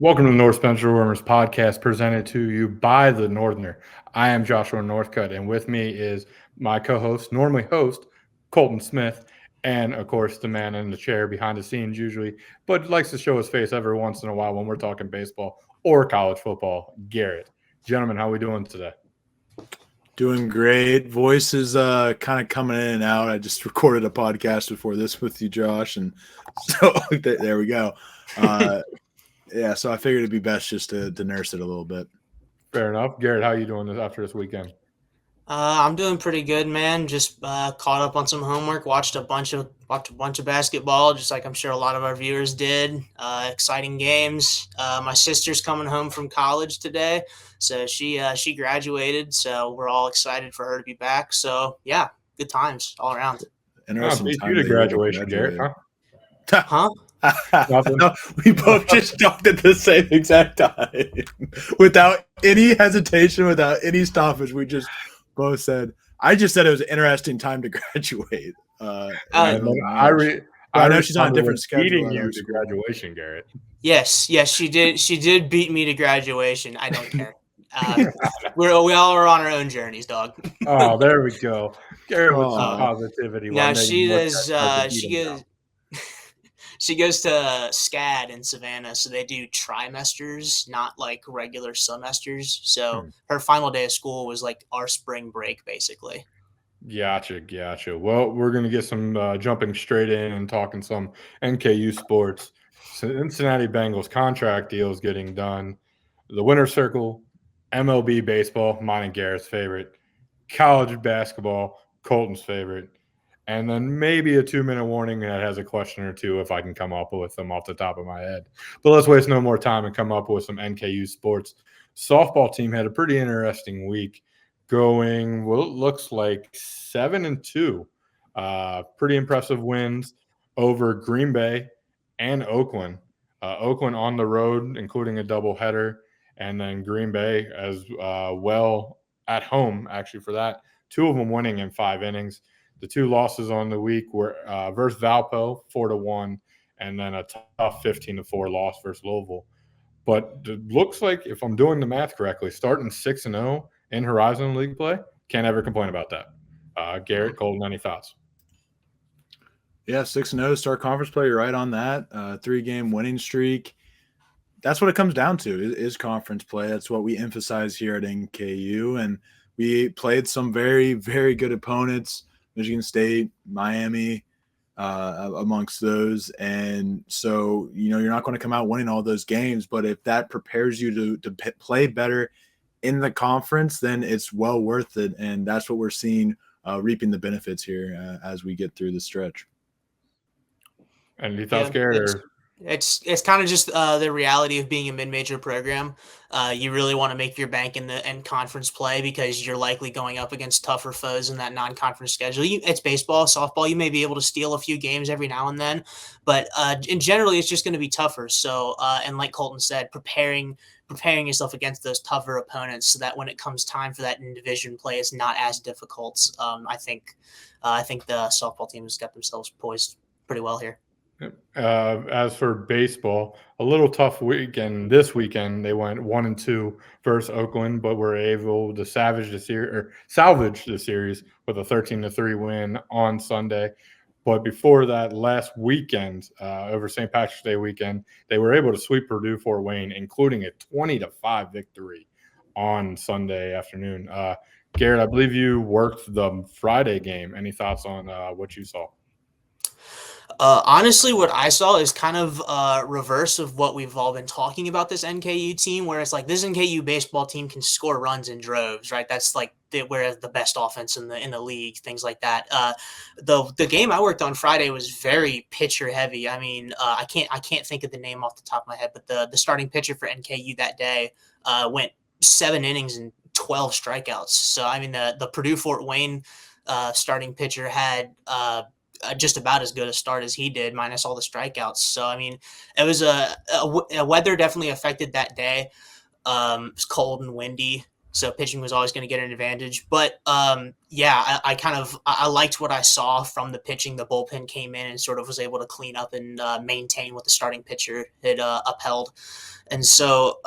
Welcome to the North Spencer Wormers podcast presented to you by the Northerner. I am Joshua Northcutt, and with me is my co-host, normally host, Colton Smith, and of course the man in the chair behind the scenes usually, but likes to show his face every once in a while when we're talking baseball or college football, Garrett. Gentlemen, how are we doing today? Doing great. Voice is kind of coming in and out. I just recorded a podcast before this with you, Josh, and so there we go. Yeah, so I figured it'd be best just to nurse it a little bit. Fair enough. Garrett, how are you doing after this weekend? I'm doing pretty good, man. Just caught up on some homework. Watched a bunch of basketball, just like I'm sure a lot of our viewers did. Exciting games. My sister's coming home from college today, so she graduated. So we're all excited for her to be back. So yeah, good times all around. Interesting. Beat you to graduation, Garrett, huh? Huh? No, we both just talked at the same exact time, without any hesitation, without any stoppage. We just both said. I just said it was an interesting time to graduate. I know she's on a different schedule. Beating you to graduation, Garrett. Yes, she did. She did beat me to graduation. I don't care. We all are on our own journeys, dog. Oh, there we go. Garrett with some positivity. Now she goes to SCAD in Savannah, so they do trimesters, not like regular semesters. So her final day of school was like our spring break, basically. Gotcha. Well, we're going to get some jumping straight in and talking some NKU sports. Cincinnati Bengals contract deals getting done. The winner's circle, MLB baseball, mine and Garrett's favorite. College basketball, Colton's favorite. And then maybe a 2-minute warning that has a question or two if I can come up with them off the top of my head. But let's waste no more time and come up with some NKU sports. Softball team had a pretty interesting week, going, well, it looks like 7-2. Pretty impressive wins over Green Bay and Oakland. Oakland on the road, including a doubleheader, and then Green Bay as well at home, actually, for that. 2 of them winning in 5 innings. The 2 losses on the week were versus Valpo, 4-1, and then a tough 15-4 loss versus Louisville. But it looks like, if I'm doing the math correctly, starting 6-0 in Horizon League play, can't ever complain about that. Garrett, Colton, any thoughts? Yeah, 6-0 start conference play. You're right on that. 3-game winning streak. That's what it comes down to is conference play. That's what we emphasize here at NKU, and we played some very, very good opponents. Michigan State, Miami, amongst those. And so, you're not going to come out winning all those games, but if that prepares you to play better in the conference, then it's well worth it. And that's what we're seeing, reaping the benefits here as we get through the stretch. And you thought scared? It's kind of just the reality of being a mid-major program. You really want to make your bank in conference play because you're likely going up against tougher foes in that non-conference schedule. It's baseball, softball. You may be able to steal a few games every now and then, but in generally, it's just going to be tougher. So, and like Colton said, preparing yourself against those tougher opponents so that when it comes time for that in-division play, it's not as difficult. I think the softball team has got themselves poised pretty well here. As for baseball, a little tough weekend. This weekend, they went 1-2 versus Oakland, but were able to salvage the series with a 13-3 win on Sunday. But before that, last weekend, over St. Patrick's Day weekend, they were able to sweep Purdue Fort Wayne, including a 20-5 victory on Sunday afternoon. Garrett, I believe you worked the Friday game. Any thoughts on what you saw? Honestly, what I saw is kind of reverse of what we've all been talking about this NKU team, where it's like this NKU baseball team can score runs in droves, right? That's like whereas the best offense in the league, things like that. The game I worked on Friday was very pitcher heavy. I mean, I can't think of the name off the top of my head, but the starting pitcher for NKU that day went 7 innings and 12 strikeouts. So I mean, the Purdue Fort Wayne starting pitcher had just about as good a start as he did, minus all the strikeouts. So, I mean, it was a weather definitely affected that day. It was cold and windy. So pitching was always going to get an advantage. But I liked what I saw from the pitching. The bullpen came in and sort of was able to clean up and maintain what the starting pitcher had upheld. And so,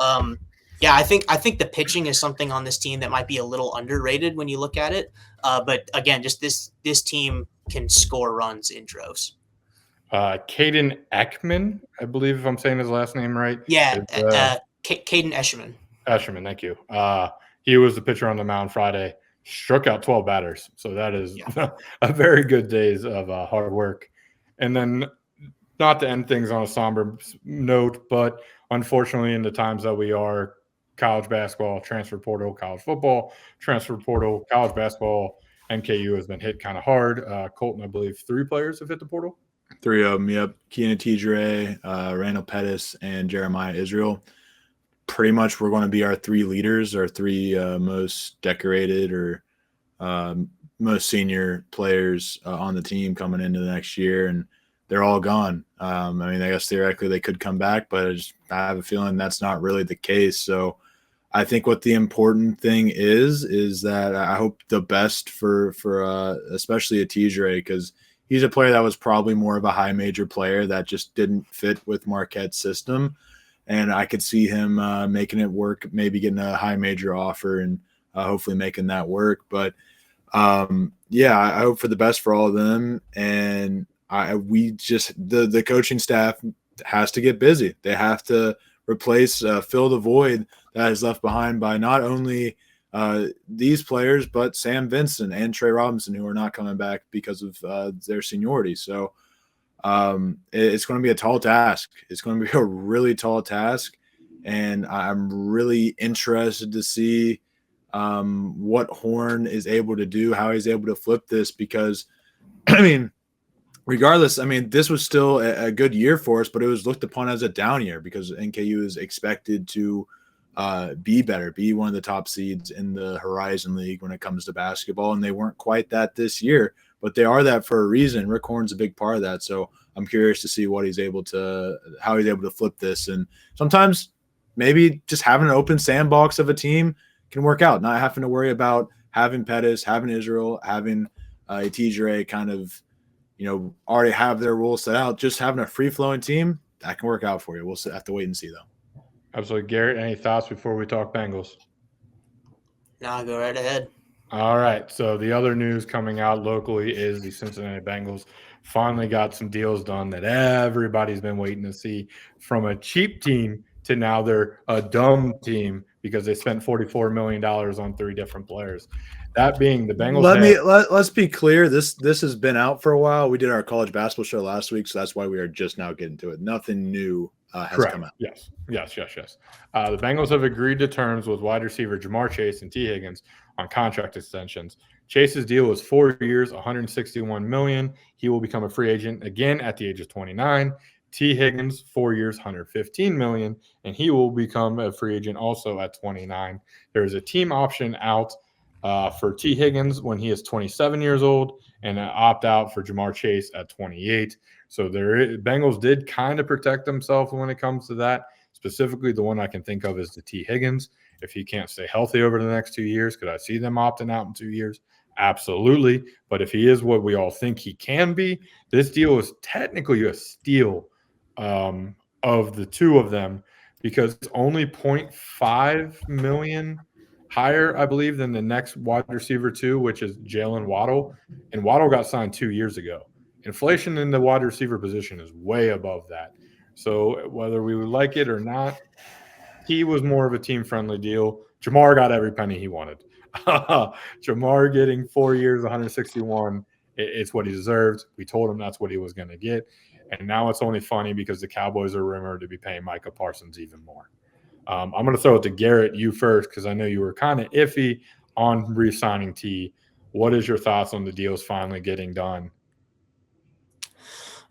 I think the pitching is something on this team that might be a little underrated when you look at it. But again, just this team can score runs in droves. Caden Ekman, I believe, if I'm saying his last name right. Yeah, Caden Escherman. Escherman, thank you. He was the pitcher on the mound Friday, struck out 12 batters. So that is a very good days of hard work. And then, not to end things on a somber note, but unfortunately, in the times that we are, college basketball, transfer portal, college football, transfer portal, college basketball, NKU has been hit kind of hard. Colton, I believe 3 players have hit the portal. 3 of them, yep. Keanu Tidre, Randall Pettis, and Jeremiah Israel. Pretty much we're going to be our 3 leaders, our 3 most decorated or most senior players on the team coming into the next year, and they're all gone. I guess theoretically they could come back, but I have a feeling that's not really the case. So I think what the important thing is that I hope the best for especially a Tidre, because he's a player that was probably more of a high major player that just didn't fit with Marquette's system. And I could see him making it work, maybe getting a high major offer and hopefully making that work. But I hope for the best for all of them. And the coaching staff has to get busy. They have to replace, fill the void that is left behind by not only these players, but Sam Vincent and Trey Robinson, who are not coming back because of their seniority. So it's going to be a tall task. It's going to be a really tall task. And I'm really interested to see what Horn is able to do, how he's able to flip this, because, regardless, this was still a good year for us, but it was looked upon as a down year because NKU is expected to be better, be one of the top seeds in the Horizon League when it comes to basketball. And they weren't quite that this year, but they are that for a reason. Rick Horn's a big part of that. So I'm curious to see how he's able to flip this. And sometimes maybe just having an open sandbox of a team can work out, not having to worry about having Pettis, having Israel, having Tidre kind of, already have their rules set out. Just having a free-flowing team, that can work out for you. We'll have to wait and see, though. Absolutely. Garrett, any thoughts before we talk Bengals? No, go right ahead. All right. So the other news coming out locally is the Cincinnati Bengals finally got some deals done that everybody's been waiting to see, from a cheap team to now they're a dumb team because they spent $44 million on 3 different players. That being the Bengals. Let's be clear. This has been out for a while. We did our college basketball show last week, so that's why we are just now getting to it. Nothing new has come out. Yes. The Bengals have agreed to terms with wide receiver Jamar Chase and T. Higgins on contract extensions. Chase's deal is 4 years, $161 million. He will become a free agent again at the age of 29. T. Higgins, 4 years, $115 million, and he will become a free agent also at 29. There is a team option out for T. Higgins when he is 27 years old, and an opt-out for Jamar Chase at 28. So Bengals did kind of protect themselves when it comes to that. Specifically, the one I can think of is the T. Higgins. If he can't stay healthy over the next 2 years, could I see them opting out in 2 years? Absolutely. But if he is what we all think he can be, this deal is technically a steal of the 2 of them, because it's only $0.5 million higher, I believe, than the next wide receiver 2, which is Jalen Waddle. And Waddle got signed 2 years ago. Inflation in the wide receiver position is way above that. So whether we would like it or not, he was more of a team-friendly deal. Jamar got every penny he wanted. Jamar getting 4 years, 161, it's what he deserved. We told him that's what he was going to get. And now it's only funny because the Cowboys are rumored to be paying Micah Parsons even more. I'm going to throw it to Garrett, you first, because I know you were kind of iffy on re-signing T. What is your thoughts on the deals finally getting done?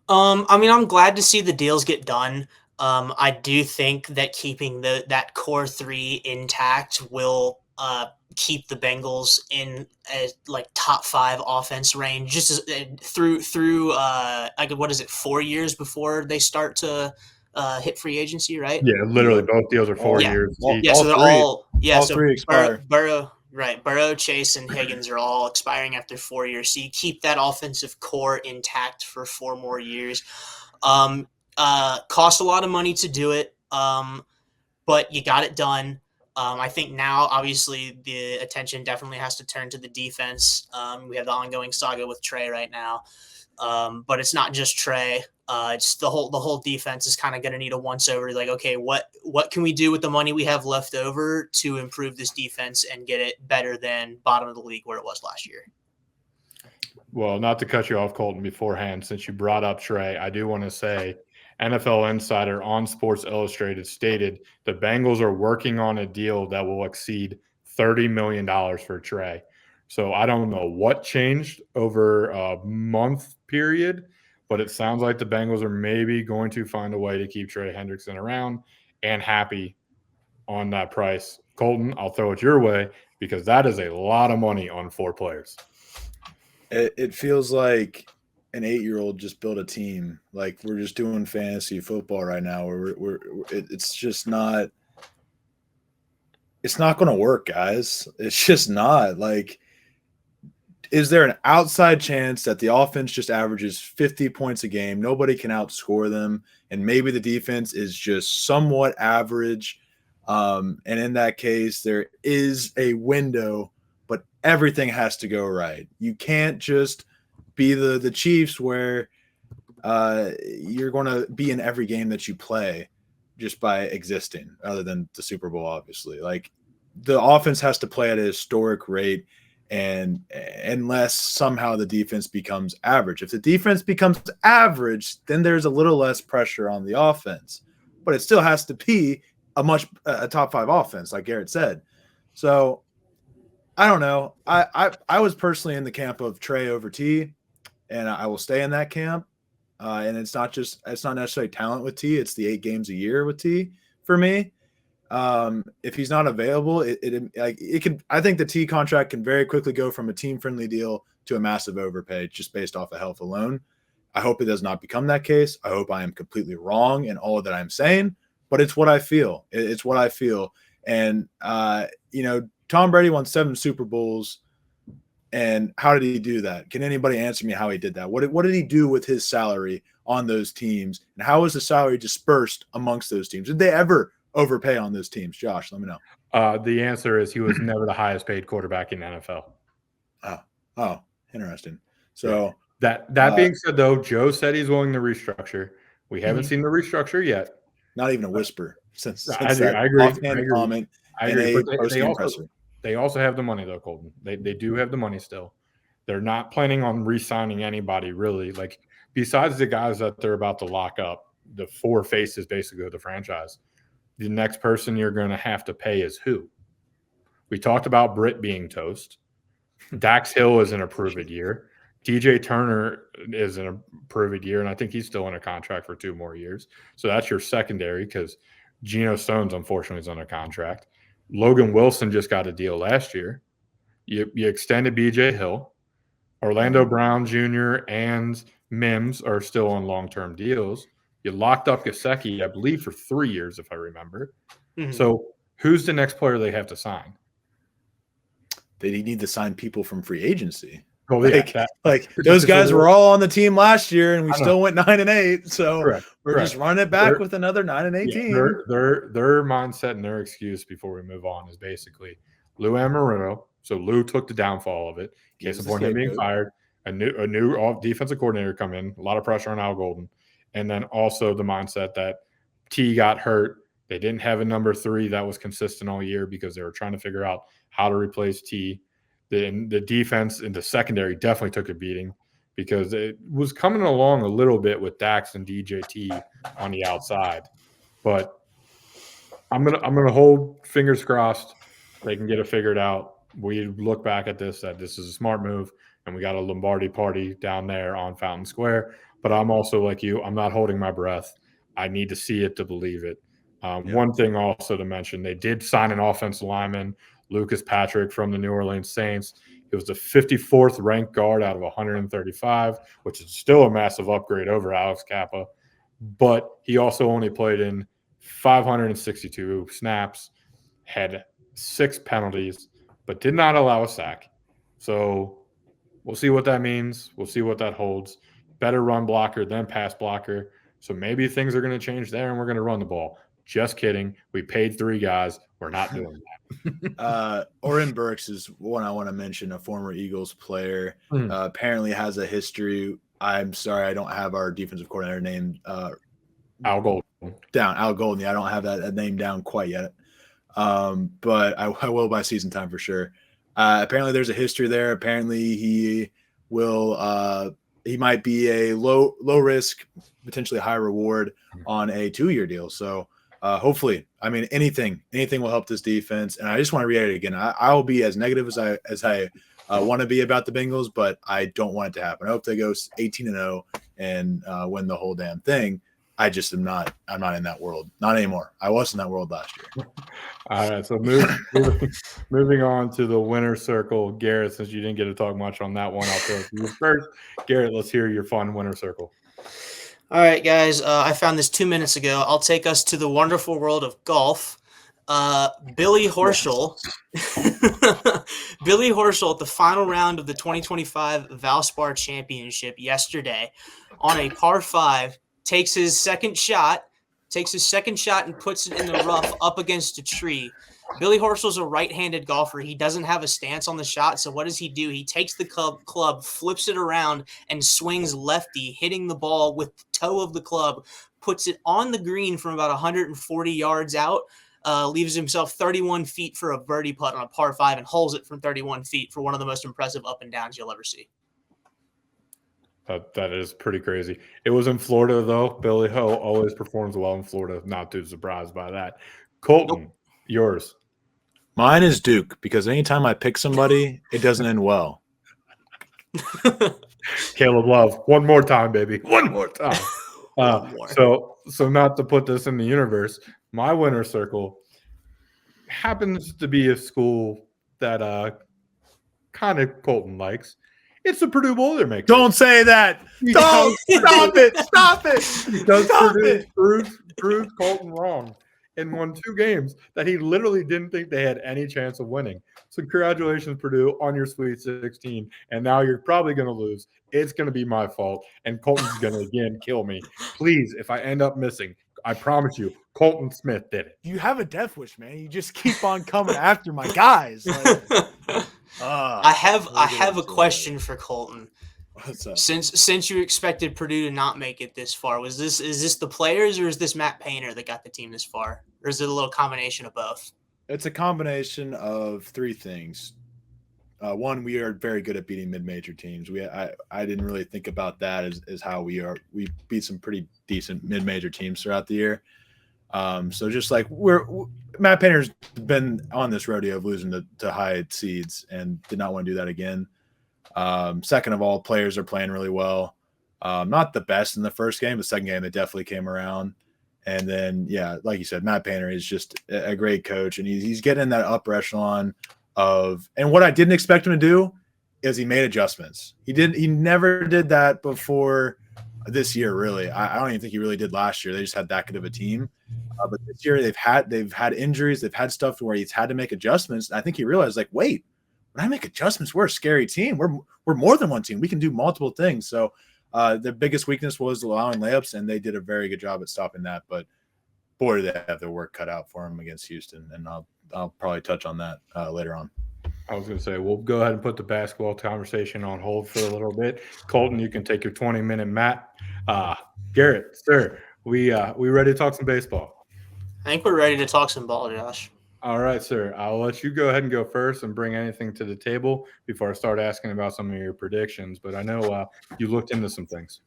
I'm glad to see the deals get done. I do think that keeping that core 3 intact will keep the Bengals in a top 5 offense range, just as, through 4 years before they start to hit free agency, right? Yeah, literally both deals are 4 years. So they're all Yeah, All so three expire. Burrow, Chase, and Higgins are all expiring after 4 years. So you keep that offensive core intact for 4 more years. Cost a lot of money to do it, but you got it done. I think now, obviously, the attention definitely has to turn to the defense. We have the ongoing saga with Trey right now, but it's not just Trey. It's the whole defense is kind of going to need a once over. Like, okay, what can we do with the money we have left over to improve this defense and get it better than bottom of the league where it was last year? Well, not to cut you off, Colton, beforehand, since you brought up Trey, I do want to say NFL Insider on Sports Illustrated stated the Bengals are working on a deal that will exceed $30 million for Trey. So I don't know what changed over a month period, but it sounds like the Bengals are maybe going to find a way to keep Trey Hendrickson around and happy on that price. Colton, I'll throw it your way because that is a lot of money on 4 players. It feels like an 8-year-old just built a team. Like we're just doing fantasy football right now. It's just not. It's not going to work, guys. It's just not. Like, is there an outside chance that the offense just averages 50 points a game? Nobody can outscore them, and maybe the defense is just somewhat average. And in that case, there is a window, but everything has to go right. You can't just be the Chiefs where you're going to be in every game that you play just by existing, other than the Super Bowl, obviously. Like the offense has to play at a historic rate, and unless somehow the defense becomes average. If the defense becomes average, then there's a little less pressure on the offense, but it still has to be a top 5 offense, like Garrett said. So I don't know. I was personally in the camp of Trey over T, and I will stay in that camp. And it's not necessarily talent with T. It's the 8 games a year with T for me. If he's not available, I think the T contract can very quickly go from a team friendly deal to a massive overpay just based off of health alone. I hope it does not become that case. I hope I am completely wrong in all that I'm saying, but it's what I feel. It's what I feel. And, Tom Brady won 7 Super Bowls. And how did he do that? Can anybody answer me how he did that? What did he do with his salary on those teams? And how was the salary dispersed amongst those teams? Did they ever overpay on those teams? Josh, let me know. The answer is he was never the highest paid quarterback in the NFL. Oh, interesting. So that being said, though, Joe said he's willing to restructure. We haven't seen the restructure yet. Not even a whisper since I agree. offhand comment and a post-game presser. They also have the money, though, Colton. They do have the money still. They're not planning on re-signing anybody, really. Like, besides the guys that they're about to lock up, the 4 faces basically of the franchise, the next person you're going to have to pay is who? We talked about Britt being toast. Dax Hill is in a prove-it year. DJ Turner is in a prove-it year, and I think he's still in a contract for 2 more years. So that's your secondary because Geno Stone's unfortunately is under contract. Logan Wilson just got a deal last year. You extended BJ Hill. Orlando Brown Jr. and Mims are still on long-term deals. You locked up Gesicki, I believe, for 3 years, if I remember. So who's the next player they have to sign? They need to sign people from free agency. Oh, those guys were all on the team last year, and we still went 9-8. So we're just running it back with another 9-8 team. Their mindset and their excuse before we move on is basically Lou Anarumo. So Lou took the downfall of it. In case of him being fired, a new defensive coordinator come in, a lot of pressure on Al Golden, and then also the mindset that T got hurt. They didn't have a number 3 that was consistent all year because they were trying to figure out how to replace T. The defense in the secondary definitely took a beating because it was coming along a little bit with Dax and DJT on the outside. But I'm gonna hold fingers crossed they can get it figured out. We look back at this that this is a smart move, and we got a Lombardi party down there on Fountain Square. But I'm also like you. I'm not holding my breath. I need to see it to believe it. One thing also to mention, they did sign an offensive lineman, Lucas Patrick from the New Orleans Saints. He was the 54th ranked guard out of 135, which is still a massive upgrade over Alex Kappa. But he also only played in 562 snaps, had 6 penalties, but did not allow a sack. So we'll see what that means. We'll see what that holds. Better run blocker than pass blocker. So maybe things are going to change there and we're going to run the ball. Just kidding. We paid 3 guys. We're not doing that. Oren Burks is one I want to mention, a former Eagles player. Apparently has a history. I'm sorry, I don't have our defensive coordinator name Al Golden. Down. Al Golden. Yeah, I don't have that name down quite yet. But I will by season time for sure. Apparently there's a history there. Apparently he might be a low risk, potentially high reward on a 2-year deal. So hopefully, I mean, anything will help this defense. And I just want to reiterate again, I will be as negative as I want to be about the Bengals, but I don't want it to happen. I hope they go 18-0 and win the whole damn thing. I just am not. I'm not in that world. Not anymore. I was in that world last year. All right. So moving on to the winner circle, Garrett. Since you didn't get to talk much on that one, I'll throw it to you first. Garrett, let's hear your fun winner circle. All right, guys. I found this 2 minutes ago. I'll take us to the wonderful world of golf. Billy Horschel. Billy Horschel at the final round of the 2025 Valspar Championship yesterday on a par 5. Takes his second shot and puts it in the rough up against a tree. Billy Horschel's a right-handed golfer. He doesn't have a stance on the shot, so what does he do? He takes the club, flips it around, and swings lefty, hitting the ball with the toe of the club, puts it on the green from about 140 yards out, leaves himself 31 feet for a birdie putt on a par 5, and holes it from 31 feet for one of the most impressive up and downs you'll ever see. That is pretty crazy. It was in Florida, though. Billy Ho always performs well in Florida. Not too surprised by that. Colton, yours. Mine is Duke, because anytime I pick somebody, it doesn't end well. Caleb Love. One more time, baby. One more time. So not to put this in the universe, my winner circle happens to be a school that kind of Colton likes. It's the Purdue Boilermakers. Don't say that. Don't stop it. Stop it. Because Purdue proved Colton wrong and won 2 games that he literally didn't think they had any chance of winning. So congratulations, Purdue, on your Sweet 16. And now you're probably going to lose. It's going to be my fault. And Colton's going to, again, kill me. Please, if I end up missing, I promise you, Colton Smith did it. You have a death wish, man. You just keep on coming after my guys. I have a question for Colton. What's up? Since you expected Purdue to not make it this far, is this the players or is this Matt Painter that got the team this far? Or is it a little combination of both? It's a combination of 3 things. One, we are very good at beating mid-major teams. I didn't really think about that as how we beat some pretty decent mid-major teams throughout the year. So just like Matt Painter's been on this rodeo of losing to high seeds and did not want to do that again. Second of all, players are playing really well. Not the best in the first game. The second game, they definitely came around. And then, yeah, like you said, Matt Painter is just a great coach, and he's getting in that upper echelon of. And what I didn't expect him to do is he made adjustments. He never did that before this year. Really, I don't even think he really did last year. They just had that good of a team. But this year they've had injuries. They've had stuff where he's had to make adjustments. And I think he realized, like, wait, when I make adjustments, we're a scary team. We're more than one team. We can do multiple things. So the biggest weakness was allowing layups, and they did a very good job at stopping that. But boy, do they have their work cut out for them against Houston, and I'll probably touch on that later on. I was going to say, we'll go ahead and put the basketball conversation on hold for a little bit. Colton, you can take your 20-minute mat. Garrett, sir, we ready to talk some baseball? I think we're ready to talk some ball, Josh. All right, sir. I'll let you go ahead and go first and bring anything to the table before I start asking about some of your predictions. But I know you looked into some things.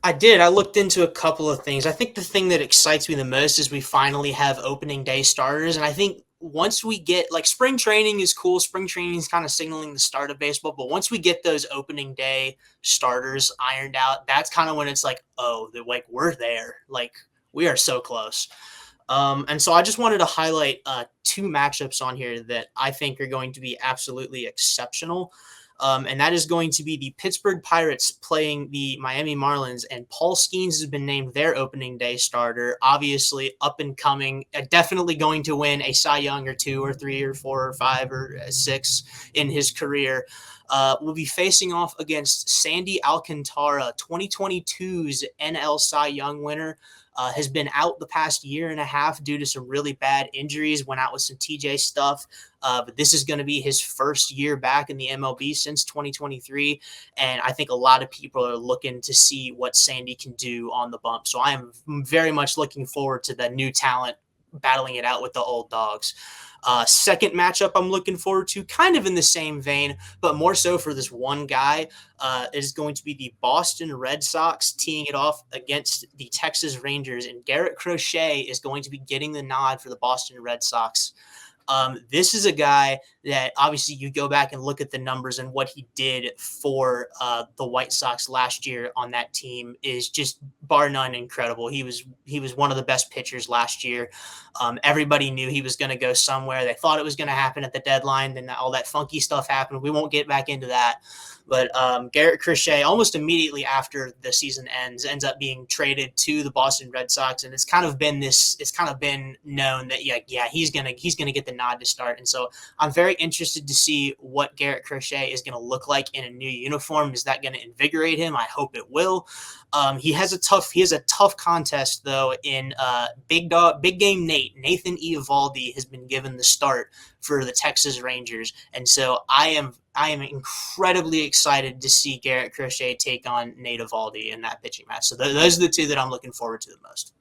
I did. I looked into a couple of things. I think the thing that excites me the most is we finally have opening day starters. And I think once we get, like, spring training is cool. Spring training is kind of signaling the start of baseball. But once we get those opening day starters ironed out, that's kind of when it's like, oh, like, we're there. Like, we are so close. And so I just wanted to highlight 2 matchups on here that I think are going to be absolutely exceptional. And that is going to be the Pittsburgh Pirates playing the Miami Marlins. And Paul Skeens has been named their opening day starter. Obviously, up and coming, definitely going to win a Cy Young or 2 or 3 or 4 or 5 or 6 in his career. Will be facing off against Sandy Alcantara, 2022's NL Cy Young winner. Has been out the past year and a half due to some really bad injuries, went out with some TJ stuff. But this is going to be his first year back in the MLB since 2023. And I think a lot of people are looking to see what Sandy can do on the bump. So I am very much looking forward to the new talent battling it out with the old dogs. Second matchup I'm looking forward to, kind of in the same vein, but more so for this one guy, is going to be the Boston Red Sox teeing it off against the Texas Rangers. And Garrett Crochet is going to be getting the nod for the Boston Red Sox. This is a guy that obviously you go back and look at the numbers, and what he did for the White Sox last year on that team is just bar none incredible. He was one of the best pitchers last year. Everybody knew he was going to go somewhere. They thought it was going to happen at the deadline. Then all that funky stuff happened. We won't get back into that. But Garrett Crochet, almost immediately after the season ends up being traded to the Boston Red Sox, and it's kind of been known that he's gonna get the nod to start. And so I'm very interested to see what Garrett Crochet is gonna look like in a new uniform. Is that gonna invigorate him? I hope it will. He has a tough contest though in Big Game Nathan Eovaldi has been given the start for the Texas Rangers, and so I am incredibly excited to see Garrett Crochet take on Nate Eovaldi in that pitching match. So those are the two that I'm looking forward to the most.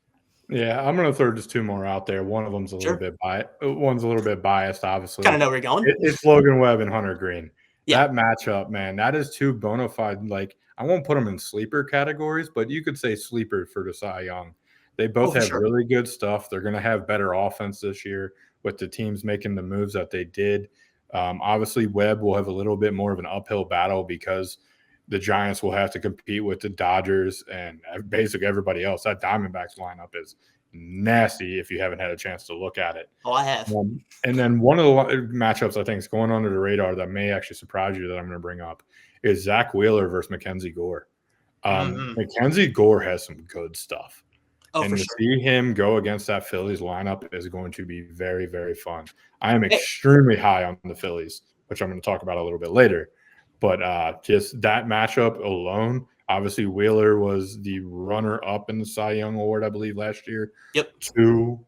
Yeah, I'm going to throw just 2 more out there. One of them's a little bit biased. One's a little bit biased, obviously. Kind of know where you're going. It's Logan Webb and Hunter Green. Yeah. That matchup, man, that is 2 bona fide. Like, I won't put them in sleeper categories, but you could say sleeper for the Cy Young. They both have really good stuff. They're going to have better offense this year with the teams making the moves that they did. Obviously, Webb will have a little bit more of an uphill battle because the Giants will have to compete with the Dodgers and basically everybody else. That Diamondbacks lineup is nasty if you haven't had a chance to look at it. Oh, I have. And then one of the matchups I think is going under the radar that may actually surprise you that I'm going to bring up is Zach Wheeler versus Mackenzie Gore. Mackenzie Gore has some good stuff. To see him go against that Phillies lineup is going to be very, very fun. I am extremely high on the Phillies, which I'm going to talk about a little bit later. But just that matchup alone, obviously Wheeler was the runner-up in the Cy Young Award, I believe, last year. Yep. To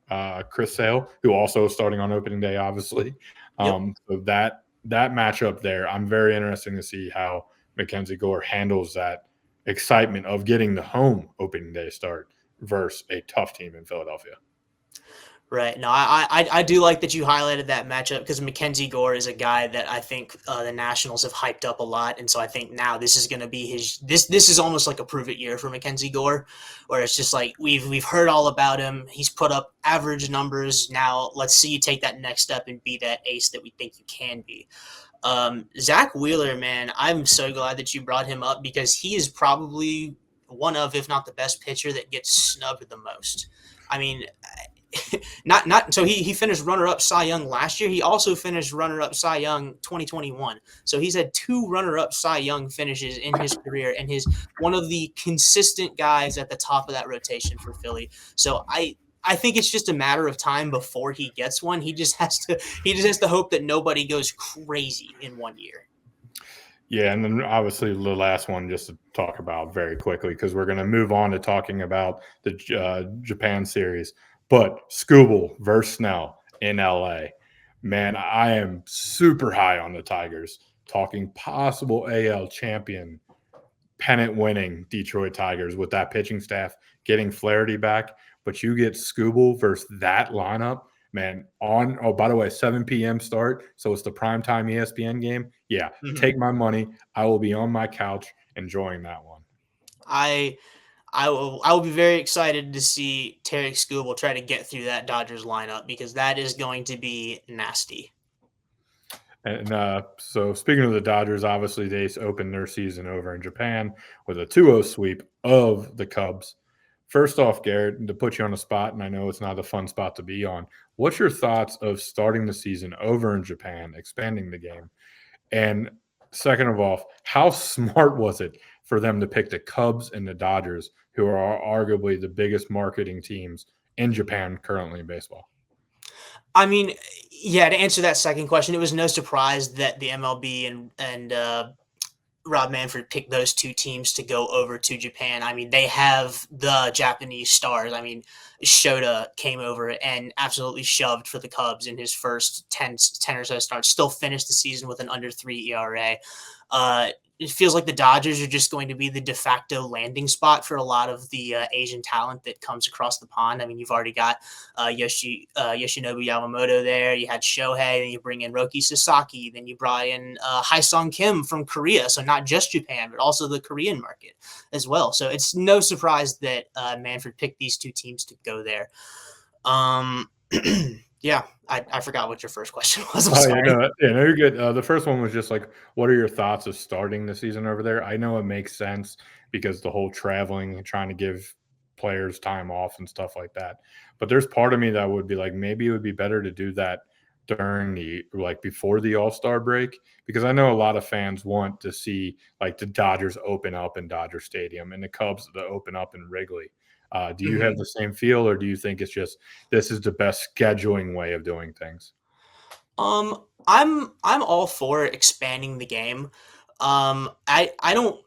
Chris Sale, who also is starting on opening day, obviously. So that matchup there, I'm very interested to see how Mackenzie Gore handles that excitement of getting the home opening day start versus a tough team in Philadelphia. Right. No, I do like that you highlighted that matchup because Mackenzie Gore is a guy that I think the Nationals have hyped up a lot, and so I think now this is going to be this is almost like a prove it year for Mackenzie Gore, where it's just like we've heard all about him. He's put up average numbers. Now let's see you take that next step and be that ace that we think you can be. Zach Wheeler, man, I'm so glad that you brought him up because he is probably one of, if not the best pitcher that gets snubbed the most. I mean, so he finished runner-up Cy Young last year. He also finished runner-up Cy Young 2021. So he's had 2 runner-up Cy Young finishes in his career, and he's one of the consistent guys at the top of that rotation for Philly. So I think it's just a matter of time before he gets one. He just has to hope that nobody goes crazy in 1 year. Yeah, and then obviously the last one just to talk about very quickly because we're going to move on to talking about the Japan series. But Skubal versus Snell in LA. Man, I am super high on the Tigers, talking possible AL champion, pennant-winning Detroit Tigers with that pitching staff, getting Flaherty back. But you get Skubal versus that lineup, man, by the way, 7 p.m. start, so it's the primetime ESPN game. Yeah, Take my money. I will be on my couch enjoying that one. I will be very excited to see Tarek Skubal try to get through that Dodgers lineup because that is going to be nasty. And so speaking of the Dodgers, obviously they opened their season over in Japan with a 2-0 sweep of the Cubs. First off, Garrett, to put you on the spot, and I know it's not a fun spot to be on, what's your thoughts of starting the season over in Japan, expanding the game? And Second of all, how smart was it for them to pick the Cubs and the Dodgers, who are arguably the biggest marketing teams in Japan currently in baseball? I mean, yeah, to answer that second question, it was no surprise that the MLB and Rob Manfred picked those two teams to go over to Japan. I mean, they have the Japanese stars. I mean, Shota came over and absolutely shoved for the Cubs in his first 10 or so starts, still finished the season with an under 3 ERA. It feels like the Dodgers are just going to be the de facto landing spot for a lot of the Asian talent that comes across the pond. I mean, you've already got Yoshinobu Yamamoto there. You had Shohei, then you bring in Roki Sasaki, then you brought in Haesung Kim from Korea. So not just Japan, but also the Korean market as well. So it's no surprise that Manfred picked these two teams to go there. Yeah, I forgot what your first question was. I'm sorry. No, you're good. The first one was just like, what are your thoughts of starting the season over there? I know it makes sense because the whole traveling and trying to give players time off and stuff like that. But there's part of me that would be like, maybe it would be better to do that during the like before the All-Star break, because I know a lot of fans want to see like the Dodgers open up in Dodger Stadium and the Cubs to open up in Wrigley. Do you have the same feel, or do you think it's just this is the best scheduling way of doing things? I'm all for expanding the game. I don't.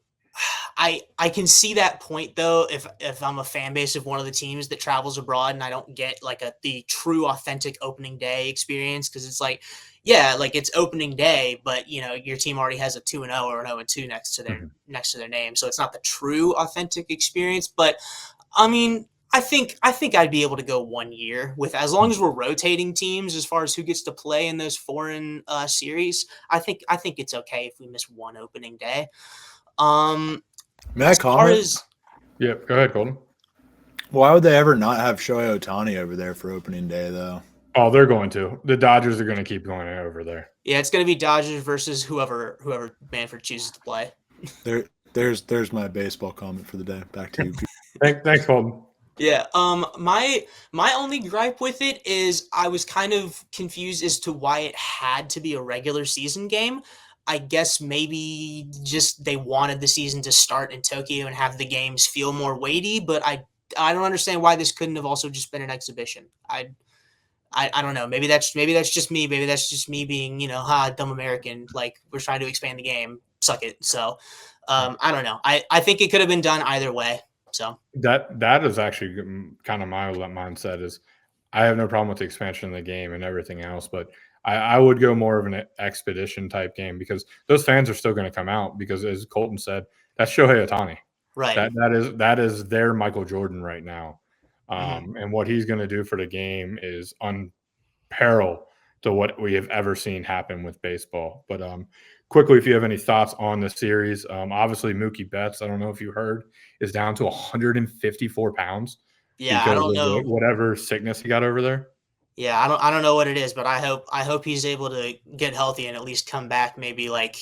I can see that point though. If I'm a fan base of one of the teams that travels abroad and I don't get like the true authentic opening day experience, because it's like, yeah, like it's opening day, but you know your team already has a 2-0 or an 0-2 next to their name, so it's not the true authentic experience. But I mean, I think I'd be able to go 1 year with, as long as we're rotating teams as far as who gets to play in those foreign series. I think it's okay if we miss one opening day. May I As far comment? as Yep, go ahead, Colton. Why would they ever not have Shohei Ohtani over there for opening day, though? Oh, they're going to. The Dodgers are going to keep going over there. yeah, it's going to be Dodgers versus whoever Manfred chooses to play. There's my baseball comment for the day. Back to you. Thanks, Colton. Yeah. My only gripe with it is I was kind of confused as to why it had to be a regular season game. I guess maybe just they wanted the season to start in Tokyo and have the games feel more weighty, but I don't understand why this couldn't have also just been an exhibition. I don't know. Maybe that's just me. Maybe that's just me being, dumb American. Like, we're trying to expand the game. Suck it. So I don't know. I think it could have been done either way. So That is actually kind of my mindset is I have no problem with the expansion of the game and everything else, but I would go more of an expedition type game because those fans are still going to come out because, as Colton said, that's Shohei Ohtani. right. That is their Michael Jordan right now. Mhm. And what he's going to do for the game is unparalleled to what we have ever seen happen with baseball. But quickly, if you have any thoughts on the series, obviously Mookie Betts, I don't know if you heard, is down to 154 pounds Yeah, I because don't of know. whatever sickness he got over there. Yeah, I don't know what it is, but I hope he's able to get healthy and at least come back maybe like,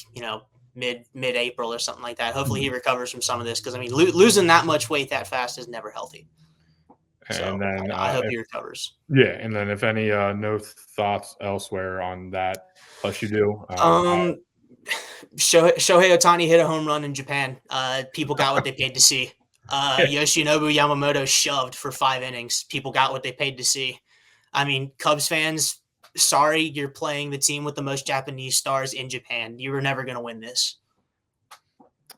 mid April or something like that. Hopefully he recovers from some of this because I mean losing that much weight that fast is never healthy. And So then, I hope he recovers. and then if any no thoughts elsewhere on that, plus you do, Um, Shohei Ohtani hit a home run in Japan. People got what they paid to see. Yoshinobu Yamamoto shoved for 5 innings. People got what they paid to see. I mean, Cubs fans, sorry, you're playing the team with the most Japanese stars in Japan. You were never going to win this.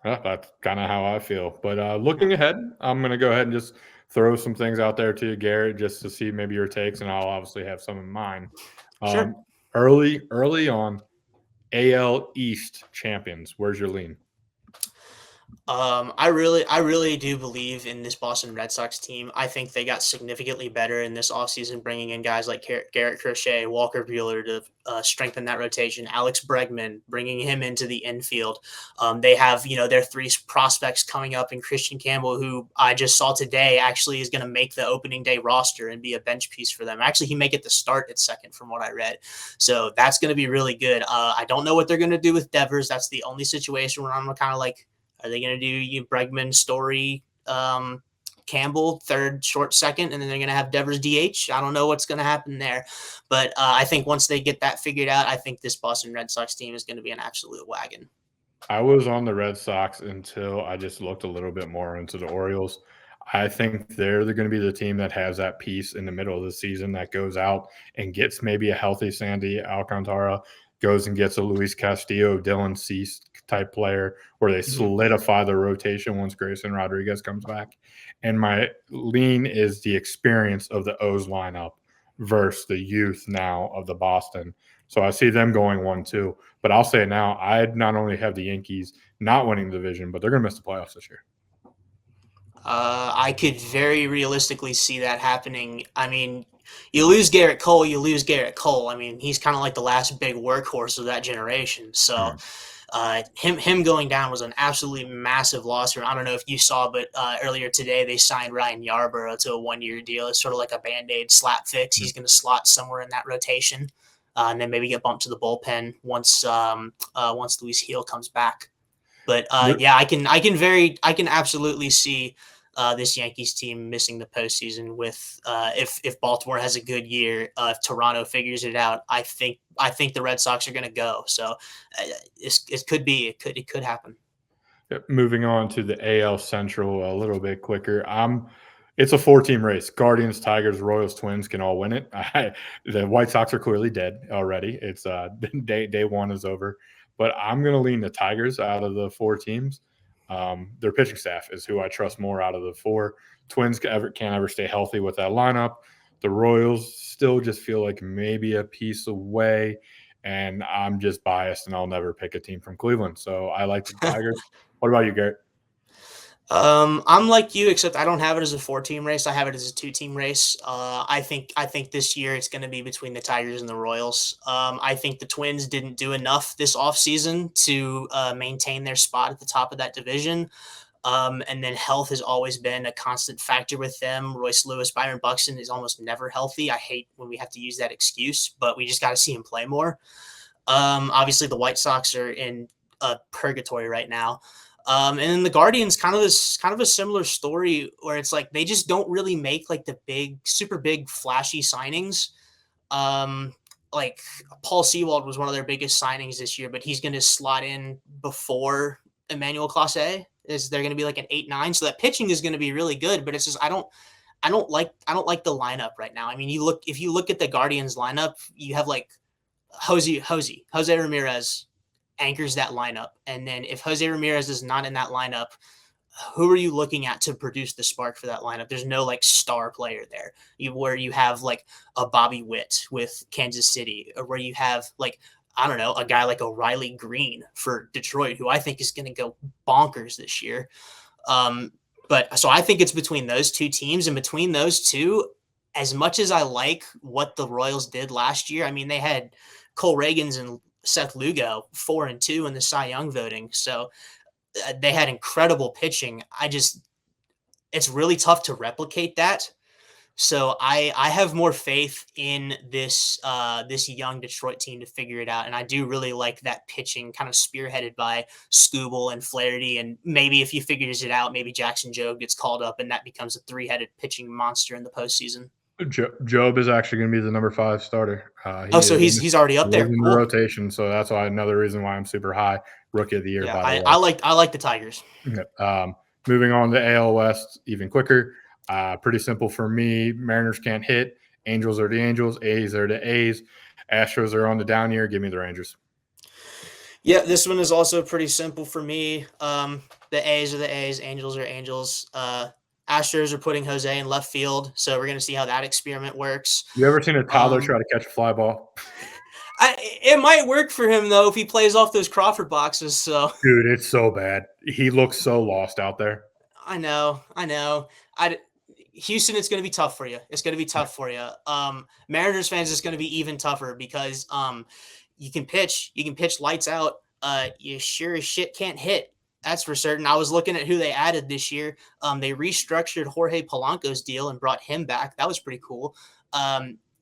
that's kind of how I feel. But looking ahead, I'm going to go ahead and just throw some things out there to you, Garrett, just to see maybe your takes, and I'll obviously have some in mind. Sure. Early on, AL East champions. Where's your lean? I really do believe in this Boston Red Sox team. I think they got significantly better in this offseason, bringing in guys like Garrett Crochet, Walker Buehler to strengthen that rotation. Alex Bregman, bringing him into the infield. They have, their three prospects coming up in Christian Campbell, who I just saw today actually is going to make the opening day roster and be a bench piece for them. Actually, he may get the start at second from what I read. So that's going to be really good. I don't know what they're going to do with Devers. That's the only situation where I'm kind of like, are they going to do Bregman, Story, Campbell, third, short, second, and then they're going to have Devers DH? I don't know what's going to happen there. But I think once they get that figured out, I think this Boston Red Sox team is going to be an absolute wagon. I was on the Red Sox until I just looked a little bit more into the Orioles. I think they're going to be the team that has that piece in the middle of the season that goes out and gets maybe a healthy Sandy Alcantara, goes and gets a Luis Castillo, Dylan Cease type player, where they solidify the rotation once Grayson Rodriguez comes back. And my lean is the experience of the O's lineup versus the youth now of the Boston. So I see them going 1-2. But I'll say it now, I not only have the Yankees not winning the division, but they're going to miss the playoffs this year. I could very realistically see that happening. I mean, you lose Garrett Cole, you lose Garrett Cole. I mean, he's kind of like the last big workhorse of that generation. So him going down was an absolutely massive loss. I don't know if you saw, but earlier today they signed Ryan Yarbrough to a 1-year deal. It's sort of like a Band-Aid slap fix. He's going to slot somewhere in that rotation, and then maybe get bumped to the bullpen once Luis Heel comes back. But yeah, I can absolutely see this Yankees team missing the postseason with if Baltimore has a good year, if Toronto figures it out. I think the Red Sox are going to go. So it could happen. Moving on to the AL Central a little bit quicker. It's a 4-team race. Guardians, Tigers, Royals, Twins can all win it. The White Sox are clearly dead already. It's day one is over. But I'm going to lean the Tigers out of the 4 teams. Their pitching staff is who I trust more out of the 4. Twins can't ever stay healthy with that lineup. The Royals still just feel like maybe a piece away, and I'm just biased, and I'll never pick a team from Cleveland. So I like the Tigers. What about you, Garrett? I'm like you, except I don't have it as a 4-team race. I have it as a 2-team race. I think this year it's going to be between the Tigers and the Royals. I think the Twins didn't do enough this offseason to maintain their spot at the top of that division. And then health has always been a constant factor with them. Royce Lewis, Byron Buxton is almost never healthy. I hate when we have to use that excuse, but we just got to see him play more. Obviously, the White Sox are in purgatory right now. And then the Guardians, kind of a similar story where it's like they just don't really make like the super big, flashy signings. Like Paul Sewald was one of their biggest signings this year, but he's going to slot in before Emmanuel Clase. They're going to be like an 8-9, so that pitching is going to be really good. But it's just I don't like the lineup right now. I mean, if you look at the Guardians lineup, you have like Jose Ramirez anchors that lineup. And then if Jose Ramirez is not in that lineup, who are you looking at to produce the spark for that lineup? There's no like star player there where you have like a Bobby Witt with Kansas City, or where you have like, I don't know, a guy like O'Reilly Green for Detroit, who I think is going to go bonkers this year. But so I think it's between those 2 teams, and between those 2, as much as I like what the Royals did last year, I mean, they had Cole Reagans and Seth Lugo 4-2 in the Cy Young voting. So they had incredible pitching. It's really tough to replicate that. So I have more faith in this young Detroit team to figure it out. And I do really like that pitching kind of spearheaded by Skubal and Flaherty. And maybe if he figures it out, maybe Jackson Jobe gets called up and that becomes a 3-headed pitching monster in the postseason. Job is actually going to be the number 5 starter. So he's already up there. In the rotation, so that's why another reason why I'm super high. Rookie of the year, yeah, by the way. I like the Tigers. Moving on to AL West, even quicker. Pretty simple for me. Mariners can't hit. Angels are the Angels. A's are the A's. Astros are on the down year. Give me the Rangers. Yeah, this one is also pretty simple for me. The A's are the A's. Angels are Angels. Astros are putting Jose in left field, so we're going to see how that experiment works. You ever seen a toddler try to catch a fly ball? It might work for him, though, if he plays off those Crawford boxes. So, dude, it's so bad. He looks so lost out there. I know. Houston, it's going to be tough for you. It's going to be tough for you. Mariners fans, it's going to be even tougher because you can pitch lights out. You sure as shit can't hit. That's for certain. I was looking at who they added this year. They restructured Jorge Polanco's deal and brought him back. That was pretty cool.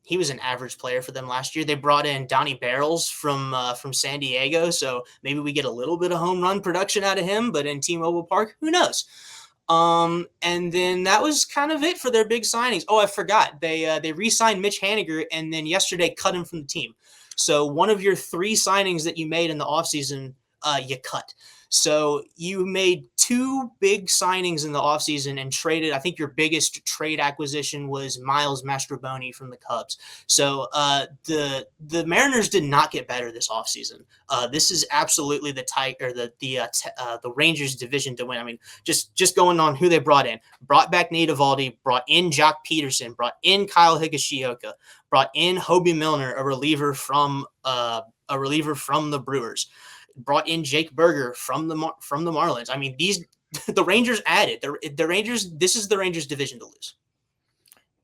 He was an average player for them last year. They brought in Donnie Barrels from San Diego, so maybe we get a little bit of home run production out of him. But in T-Mobile Park, who knows? And then that was kind of it for their big signings. Oh, I forgot. They re-signed Mitch Haniger and then yesterday cut him from the team. So one of your 3 signings that you made in the offseason you cut. So you made two big signings in the offseason and traded. I think your biggest trade acquisition was Miles Mastrobuoni from the Cubs. So the Mariners did not get better this offseason. This is absolutely the Rangers division to win. I mean, just going on who they brought in. Brought back Nate Eovaldi, brought in Jock Peterson, brought in Kyle Higashioka, brought in Hobie Milner, a reliever from the Brewers, brought in Jake Berger from the Marlins. I mean, the Rangers added the Rangers. This is the Rangers division to lose.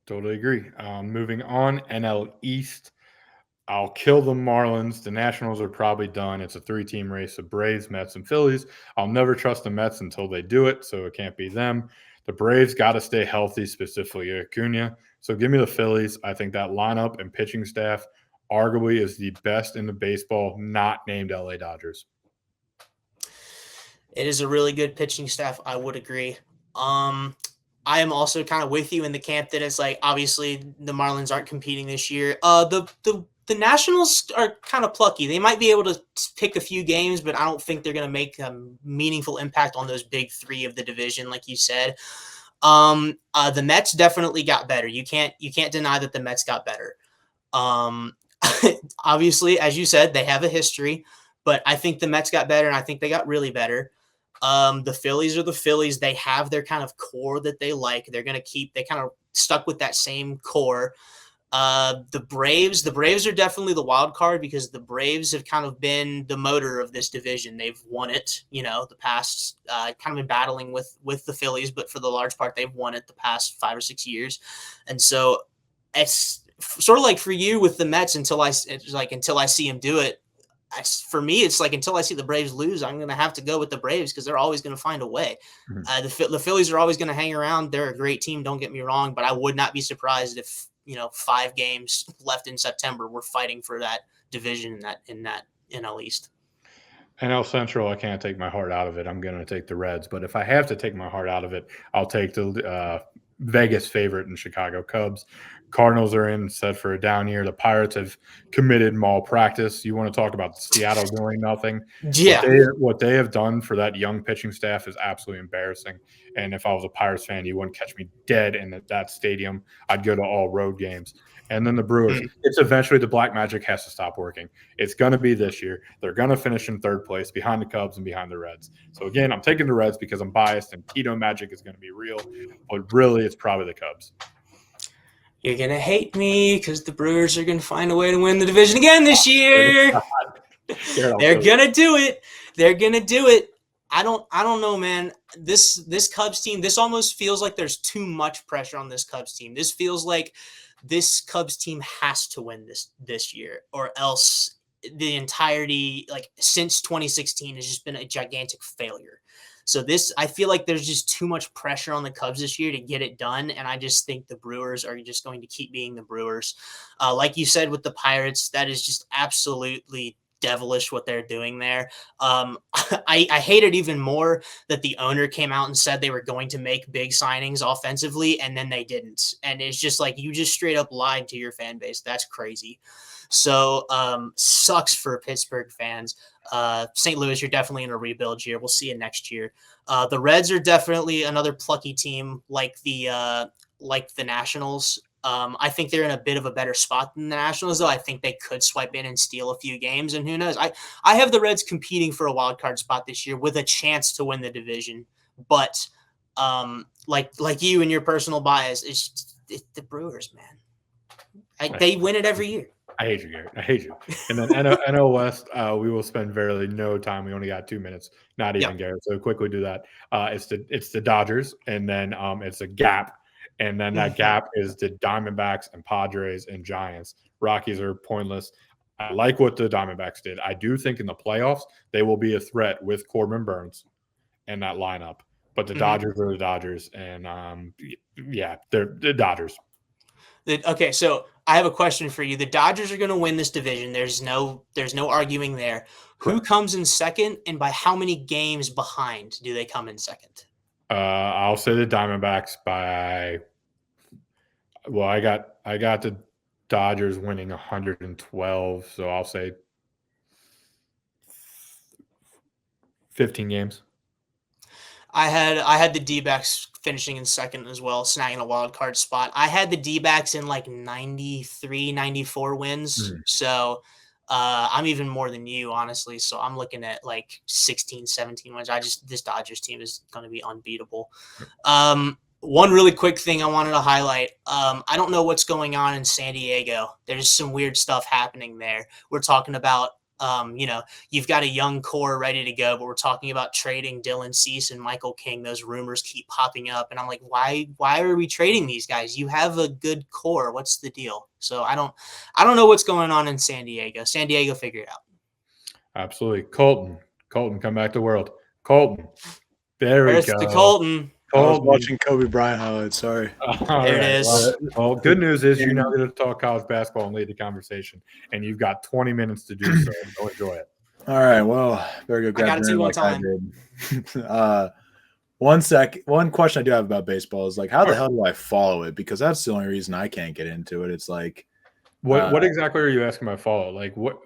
Totally agree. Moving on, NL East. I'll kill the Marlins. The Nationals are probably done. It's a 3-team race of Braves, Mets, and Phillies. I'll never trust the Mets until they do it, so it can't be them. The Braves got to stay healthy, specifically Acuna. So give me the Phillies. I think that lineup and pitching staff arguably is the best in the baseball, not named LA Dodgers. It is a really good pitching staff. I would agree. I am also kind of with you in the camp that it's like, obviously the Marlins aren't competing this year. The Nationals are kind of plucky. They might be able to pick a few games, but I don't think they're going to make a meaningful impact on those big three of the division, like you said. The Mets definitely got better. You can't deny that the Mets got better. Obviously, as you said, they have a history, but I think the Mets got better, and I think they got really better. The Phillies are the Phillies. They have their kind of core that they like. They're going to they kind of stuck with that same core. The Braves are definitely the wild card because the Braves have kind of been the motor of this division. They've won it, the past, kind of been battling with the Phillies, but for the large part, they've won it the past 5 or 6 years. And so it's sort of like for you with the Mets until I see them do it. For me, it's like until I see the Braves lose, I'm going to have to go with the Braves because they're always going to find a way. Mm-hmm. The Phillies are always going to hang around. They're a great team. Don't get me wrong, but I would not be surprised if 5 games left in September we're fighting for that division in that NL East. NL Central, I can't take my heart out of it. I'm going to take the Reds, but if I have to take my heart out of it, I'll take the Vegas favorite in Chicago Cubs. Cardinals are in set for a down year. The Pirates have committed malpractice. You want to talk about Seattle doing nothing? Yeah. What they have done for that young pitching staff is absolutely embarrassing. And if I was a Pirates fan, you wouldn't catch me dead in that stadium. I'd go to all road games. And then the Brewers, it's eventually the black magic has to stop working. It's going to be this year. They're going to finish in 3rd place behind the Cubs and behind the Reds. So, again, I'm taking the Reds because I'm biased and Tito magic is going to be real. But really, it's probably the Cubs. You're going to hate me because the Brewers are going to find a way to win the division again this year. They're going to do it. They're going to do it. I don't know, man. This Cubs team, this almost feels like there's too much pressure on this Cubs team. This feels like this Cubs team has to win this year, or else the entirety, like since 2016, has just been a gigantic failure. So I feel like there's just too much pressure on the Cubs this year to get it done. And I just think the Brewers are just going to keep being the Brewers. Like you said, with the Pirates, that is just absolutely devilish what they're doing there. I hate it even more that the owner came out and said they were going to make big signings offensively, and then they didn't. And it's just like, you just straight up lied to your fan base. That's crazy. So sucks for Pittsburgh fans. St. Louis, you're definitely in a rebuild year. We'll see you next year. The Reds are definitely another plucky team like the Nationals. I think they're in a bit of a better spot than the Nationals, though. I think they could swipe in and steal a few games, and who knows? I have the Reds competing for a wild card spot this year with a chance to win the division. But like you and your personal bias, it's the Brewers, man. They win it every year. I hate you, Garrett. I hate you. And then NL West, we will spend very no time. We only got 2 minutes, not even, Garrett. So quickly do that. It's the Dodgers, and then it's a gap. And then that gap is the Diamondbacks and Padres and Giants. Rockies are pointless. I like what the Diamondbacks did. I do think in the playoffs they will be a threat with Corbin Burns in that lineup. But the Dodgers are the Dodgers, and they're the Dodgers. Okay, so I have a question for you. The Dodgers are going to win this division. There's no arguing there. Correct. Who comes in second, and by how many games behind do they come in second? I'll say the Diamondbacks by. Well, I got the Dodgers winning 112, so I'll say 15 games. I had the D-backs finishing in second as well, snagging a wild card spot. I had the D-backs in like 93, 94 wins. So I'm even more than you, honestly. So I'm looking at like 16, 17 wins. This Dodgers team is going to be unbeatable. One really quick thing I wanted to highlight. I don't know what's going on in San Diego. There's some weird stuff happening there. We're talking about you've got a young core ready to go, but we're talking about trading Dylan Cease and Michael King. Those rumors keep popping up, and I'm like, why are we trading these guys? You have a good core. What's the deal? So I don't know what's going on in San Diego. San Diego, figure it out. Absolutely. Colton, come back to world. Colton. There we go. Colton. I was watching Kobe Bryant highlights. Sorry. There it is. Well, good news is you now get to talk college basketball and lead the conversation, and you've got 20 minutes to do so. Go enjoy it. All right. Well, very good. I got it like I did. One question I do have about baseball is like, how the hell do I follow it? Because that's the only reason I can't get into it. It's like, what exactly are you asking about follow? Like what?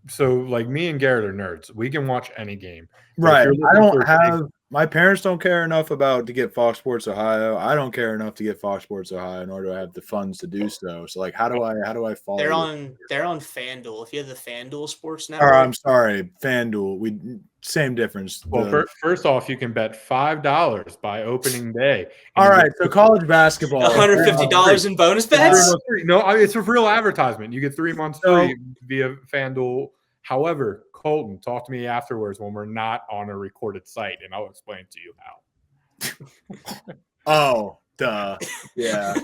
So like me and Garrett are nerds. We can watch any game. Right. I don't have. My parents don't care enough to get Fox Sports Ohio. I don't care enough to get Fox Sports Ohio, nor do I have the funds to do so. So, like, how do I follow? They're on FanDuel. If you have the FanDuel Sports Network, I'm sorry, FanDuel. Same difference. Well, first off, you can bet $5 by opening day. All right, so college basketball, $150 in bonus bets. No, it's a real advertisement. You get 3 months free via FanDuel. However, Colton, talk to me afterwards when we're not on a recorded site, and I'll explain to you how. Oh, duh. Yeah.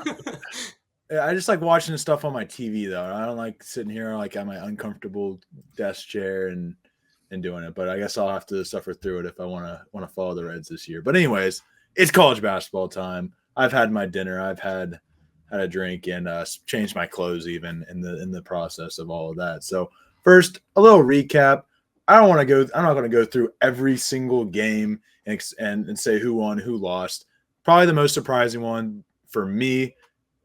I just like watching the stuff on my TV, though. I don't like sitting here like on my uncomfortable desk chair and doing it. But I guess I'll have to suffer through it if I want to follow the Reds this year. But anyways, it's college basketball time. I've had my dinner. I've had a drink and changed my clothes even in the process of all of that. So first, a little recap. I'm not going to go through every single game and say who won, who lost. Probably the most surprising one for me,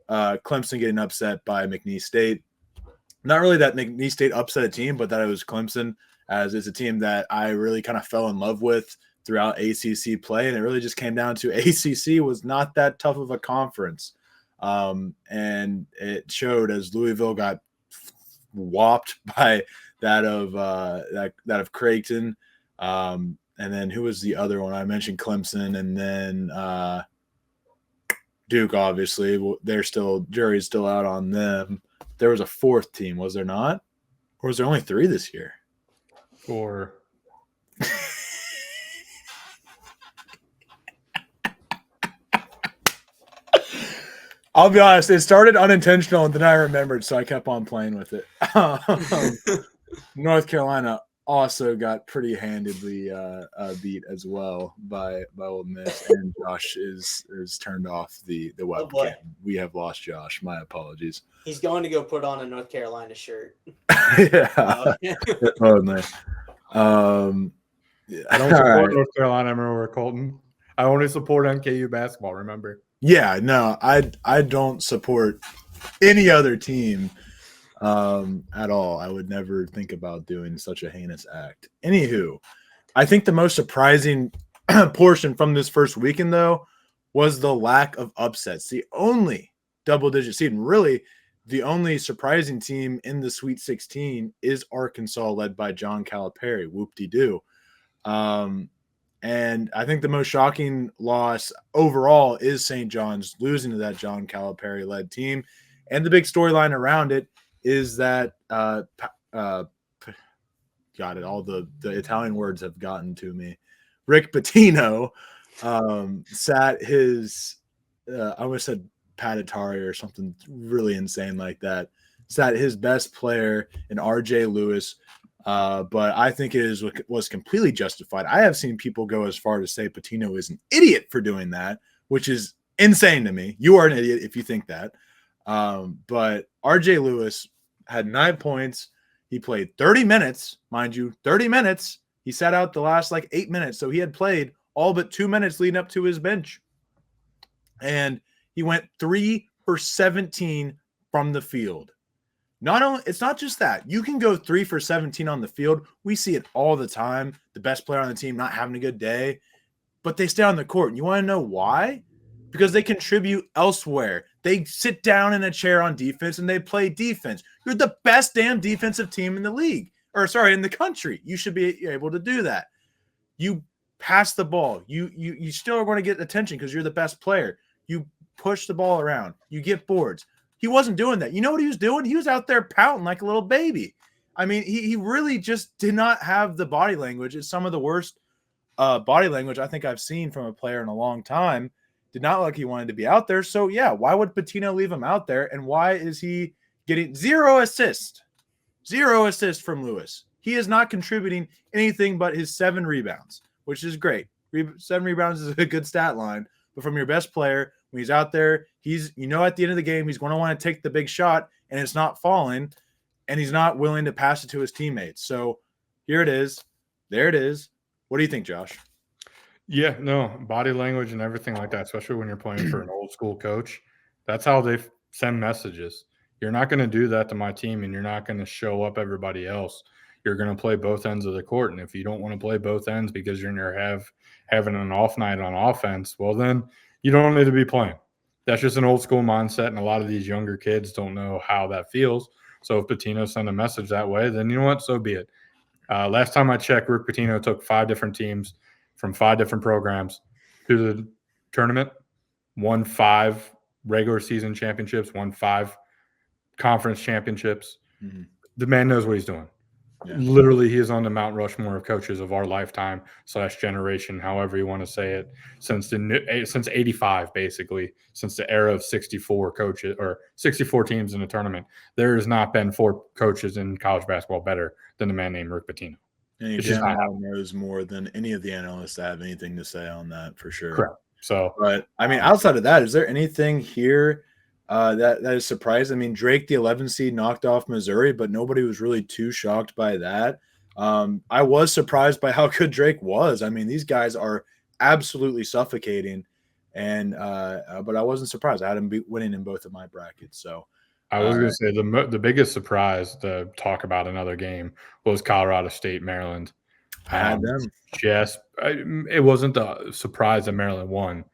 Clemson getting upset by McNeese State. Not really that McNeese State upset a team, but that it was Clemson, as it's a team that I really kind of fell in love with throughout ACC play, and it really just came down to ACC was not that tough of a conference, and it showed as Louisville got whopped by that of Creighton, and then who was the other one? I mentioned Clemson, and then Duke. Obviously, jury's still out on them. There was a fourth team, was there not? Or was there only 3 this year? 4. I'll be honest, it started unintentional and then I remembered, so I kept on playing with it. North Carolina also got pretty handedly beat as well by Ole Miss, and Josh is turned off the webcam. We have lost Josh. My apologies. He's going to go put on a North Carolina shirt. Yeah. Totally. I don't support North Carolina. Remember, Colton. I only support NKU basketball. Remember. Yeah, no, I don't support any other team at all. I would never think about doing such a heinous act. Anywho, I think the most surprising portion from this first weekend, though, was the lack of upsets. The only double-digit seed, and really the only surprising team in the Sweet 16 is Arkansas, led by John Calipari. Whoop-de-doo. And I think the most shocking loss overall is St. John's losing to that John Calipari-led team. And the big storyline around it is that got it. All the Italian words have gotten to me. Rick Pitino sat his I almost said Patitari or something really insane like that. Sat his best player in RJ Lewis. But I think was completely justified. I have seen people go as far to say Pitino is an idiot for doing that, which is insane to me. You are an idiot if you think that. But RJ Lewis had 9 points. He played 30 minutes, mind you, 30 minutes. He sat out the last 8 minutes. So he had played all but 2 minutes leading up to his bench. And he went 3 for 17 from the field. It's not just that. You can go 3 for 17 on the field. We see it all the time. The best player on the team not having a good day, but they stay on the court. And you want to know why? Because they contribute elsewhere. They sit down in a chair on defense and they play defense. You're the best damn defensive team in the league, in the country. You should be able to do that. You pass the ball. You still are going to get attention because you're the best player. You push the ball around. You get boards. He wasn't doing that. You know what he was doing? He was out there pouting like a little baby. I mean, he really just did not have the body language. It's some of the worst body language I think I've seen from a player in a long time. Did not look like he wanted to be out there. So, yeah, why would Pitino leave him out there? And why is he getting 0 assists? 0 assists from Lewis. He is not contributing anything but his 7 rebounds, which is great. 7 rebounds is a good stat line. But from your best player, when he's out there, at the end of the game, he's going to want to take the big shot, and it's not falling, and he's not willing to pass it to his teammates. So here it is. There it is. What do you think, Josh? Yeah, no, body language and everything like that, especially when you're playing for an old school coach. That's how they send messages. You're not going to do that to my team, and you're not going to show up everybody else. You're going to play both ends of the court. And if you don't want to play both ends because you're having an off night on offense, well, then you don't need to be playing. That's just an old school mindset, and a lot of these younger kids don't know how that feels. So if Pitino sent a message that way, then you know what? So be it. Last time I checked, Rick Pitino took 5 different teams from 5 different programs to the tournament, won 5 regular season championships, won 5 conference championships. Mm-hmm. The man knows what he's doing. Yeah. Literally, he is on the Mount Rushmore of coaches of our lifetime / generation, however you want to say it, since 85, basically, since the era of 64 coaches or 64 teams in a tournament. There has not been 4 coaches in college basketball better than the man named Rick Pitino. And he generally knows more than any of the analysts that have anything to say on that, for sure. Correct. So, but I mean, outside of that, is there anything here that is surprising? I mean, Drake, the 11 seed, knocked off Missouri, but nobody was really too shocked by that. I was surprised by how good Drake was. I mean, these guys are absolutely suffocating, and but I wasn't surprised. I had him winning in both of my brackets. So I was going to say the biggest surprise to talk about another game was Colorado State, Maryland. I had them. It wasn't a surprise that Maryland won.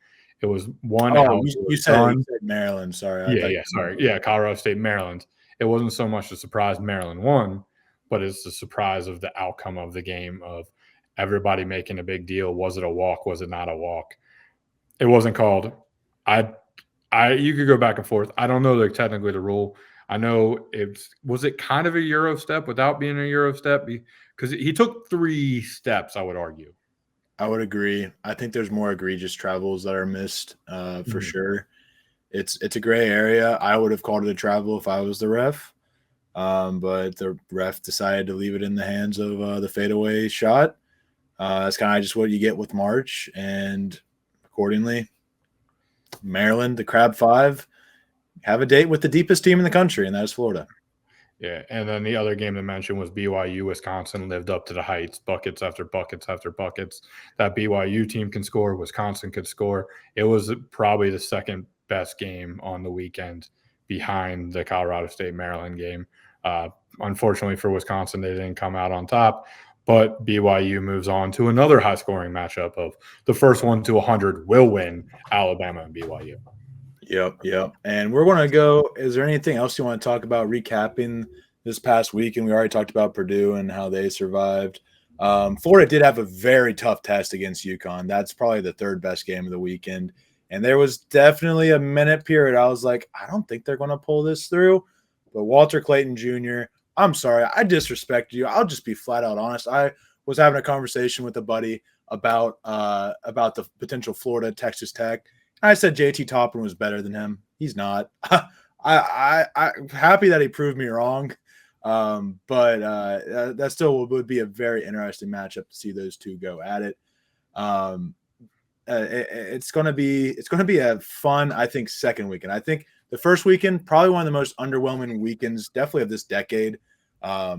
It was one. Oh, you said Maryland. Sorry. Sorry. Yeah, Colorado State, Maryland. It wasn't so much a surprise Maryland won, but it's the surprise of the outcome of the game, of everybody making a big deal. Was it a walk? Was it not a walk? It wasn't called. You could go back and forth. I don't know technically the rule. I know was it kind of a Euro step without being a Euro step, because he took 3 steps, I would argue. I would agree. I think there's more egregious travels that are missed for sure. It's a gray area. I would have called it a travel if I was the ref, but the ref decided to leave it in the hands of the fadeaway shot. That's kind of just what you get with March, and accordingly, Maryland, the Crab 5, have a date with the deepest team in the country, and that is Florida. Yeah, and then the other game to mention was BYU. Wisconsin lived up to the heights, buckets after buckets after buckets. That BYU team can score, Wisconsin could score. It was probably the second best game on the weekend behind the Colorado State-Maryland game. Unfortunately for Wisconsin, they didn't come out on top, but BYU moves on to another high-scoring matchup of the first 1 to 100 will win, Alabama and BYU. Yep. And we're going to go – is there anything else you want to talk about recapping this past week? And we already talked about Purdue and how they survived. Florida did have a very tough test against UConn. That's probably the 3rd best game of the weekend. And there was definitely a minute period I was like, I don't think they're going to pull this through. But Walter Clayton Jr., I'm sorry, I disrespected you. I'll just be flat out honest. I was having a conversation with a buddy about the potential Florida Texas Tech. I said JT Toppin was better than him. He's not. I'm happy that he proved me wrong, but that still would be a very interesting matchup to see those two go at it. It's going to be a fun, I think, second weekend. I think the first weekend, probably one of the most underwhelming weekends, definitely of this decade,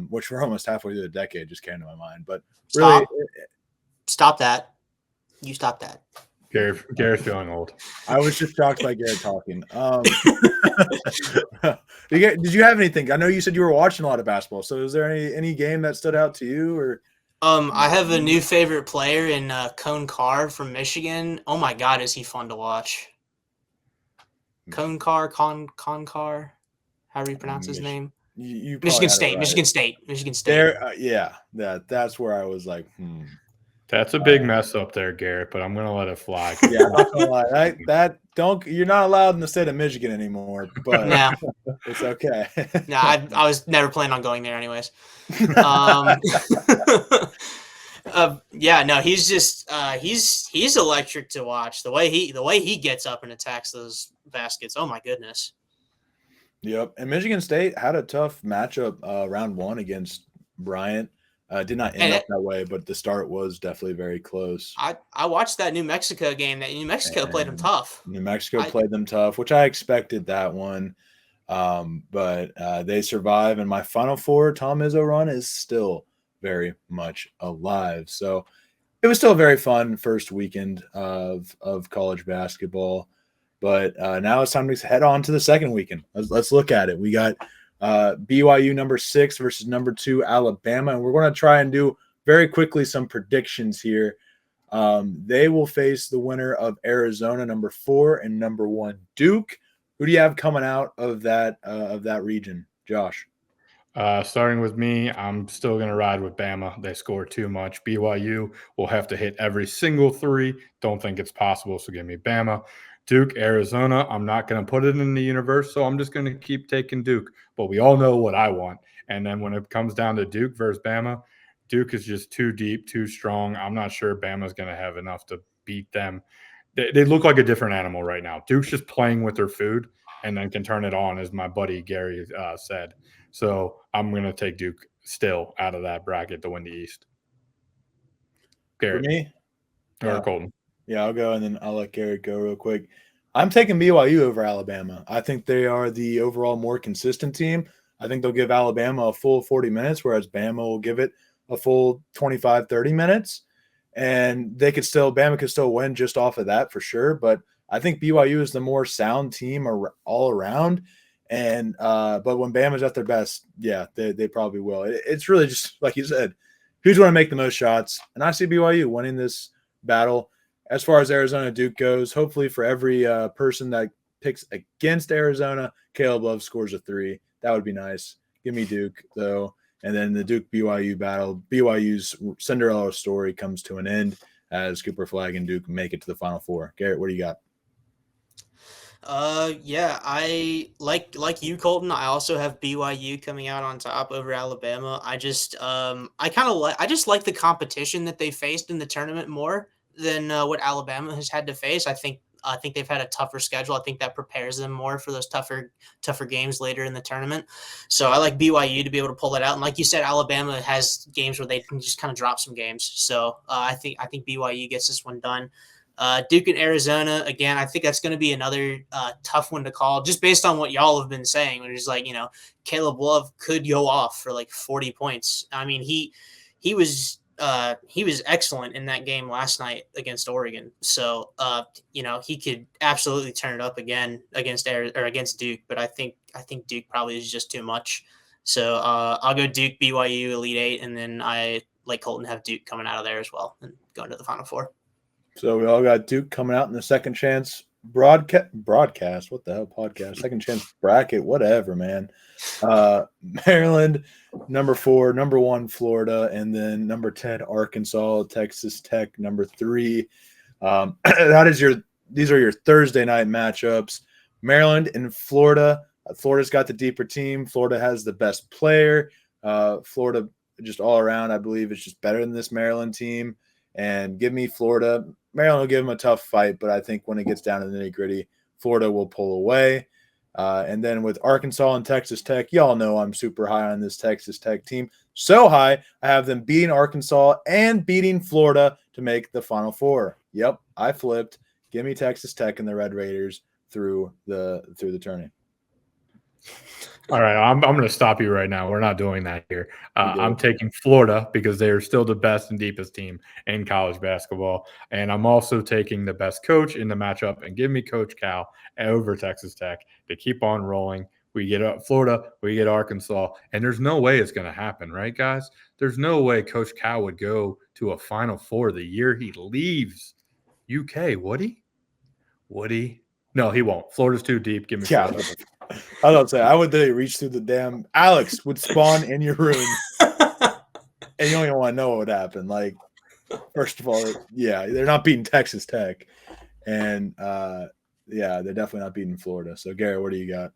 which we're almost halfway through the decade, just came to my mind. But really, stop that. You stop that. Garrett's feeling old. I was just shocked by Garrett talking. Did you have anything? I know you said you were watching a lot of basketball. So is there any game that stood out to you? Or I have a new favorite player in Cone Carr from Michigan. Oh my God, is he fun to watch? Cone Carr, Carr, however you pronounce his name. You Michigan had it State, right. Michigan State. There, yeah, that's where I was like, That's a big mess up there, Garrett, but I'm going to let it fly. Yeah, I'm not gonna lie. You're not allowed in the state of Michigan anymore, but No, it's okay. no, I was never planning on going there anyways. Yeah, no, he's just he's electric to watch. The way he gets up and attacks those baskets. Oh my goodness. Yep. And Michigan State had a tough matchup round one against Bryant. Did not end up that way, but the start was definitely very close. I watched that New Mexico game. That New Mexico played them tough. New Mexico played them tough, which I expected that one. But they survive. And my Final Four Tom Izzo run is still very much alive. So it was still a very fun first weekend of college basketball. But now it's time to head on to the second weekend. Let's look at it. We got BYU number 6 versus number 2 Alabama, and we're going to try and do very quickly some predictions here. They will face the winner of Arizona number 4 and number 1 Duke. Who do you have coming out of that region, Josh? Starting with me, I'm still going to ride with Bama. They score too much. BYU will have to hit every single three. Don't think it's possible, so give me Bama. Duke, Arizona, I'm not going to put it in the universe, so I'm just going to keep taking Duke. But we all know what I want. And then when it comes down to Duke versus Bama, Duke is just too deep, too strong. I'm not sure Bama's going to have enough to beat them. They look like a different animal right now. Duke's just playing with their food and then can turn it on, as my buddy Gary said. So I'm going to take Duke still out of that bracket to win the East. Garrett. For me? Or Colton. Yeah, I'll go, and then I'll let Garrett go real quick. I'm taking BYU over Alabama. I think they are the overall more consistent team. I think they'll give Alabama a full 40 minutes, whereas Bama will give it a full 25, 30 minutes. And Bama could still win just off of that for sure. But I think BYU is the more sound team all around. And but when Bama's at their best, yeah, they probably will. It's really just like you said, who's going to make the most shots? And I see BYU winning this battle. As far as Arizona Duke goes, hopefully for every person that picks against Arizona, Caleb Love scores a 3. That would be nice. Give me Duke though, and then the Duke BYU battle. BYU's Cinderella story comes to an end as Cooper Flagg and Duke make it to the Final Four. Garrett, what do you got? Yeah, I like you, Colton. I also have BYU coming out on top over Alabama. I just I just like the competition that they faced in the tournament more than what Alabama has had to face. I think they've had a tougher schedule. I think that prepares them more for those tougher games later in the tournament. So I like BYU to be able to pull that out. And like you said, Alabama has games where they can just kind of drop some games. So I think BYU gets this one done. Duke and Arizona, again, I think that's going to be another tough one to call just based on what y'all have been saying, which is like, Caleb Love could go off for like 40 points. I mean, he was excellent in that game last night against Oregon. So, he could absolutely turn it up again against Duke, but I think Duke probably is just too much. So I'll go Duke, BYU, Elite Eight, and then I, like Colton, have Duke coming out of there as well and going to the Final Four. So we all got Duke coming out in the second chance broadcast. What the hell podcast? Second chance bracket. Whatever, man. Maryland, number 4, number 1 Florida, and then number 10 Arkansas, Texas Tech, number 3. These are your Thursday night matchups. Maryland and Florida. Florida's got the deeper team. Florida has the best player. Florida just all around, I believe, is just better than this Maryland team. And give me Florida. Maryland will give them a tough fight, but I think when it gets down to the nitty-gritty, Florida will pull away. And then with Arkansas and Texas Tech, y'all know I'm super high on this Texas Tech team. So high, I have them beating Arkansas and beating Florida to make the Final Four. Yep, I flipped. Give me Texas Tech and the Red Raiders through the tourney. All right, I'm going to stop you right now. We're not doing that here. We do. I'm taking Florida because they are still the best and deepest team in college basketball. And I'm also taking the best coach in the matchup and give me Coach Cal over Texas Tech to keep on rolling. We get Florida, we get Arkansas, and there's no way it's going to happen, right, guys? There's no way Coach Cal would go to a Final Four the year he leaves UK, would he? Would he? No, he won't. Florida's too deep. Give me Yeah. Florida. I don't say I would literally reach through the damn Alex would spawn in your room, and you don't even want to know what would happen. Like, first of all, yeah, they're not beating Texas Tech, and yeah, they're definitely not beating Florida. So, Garrett, what do you got?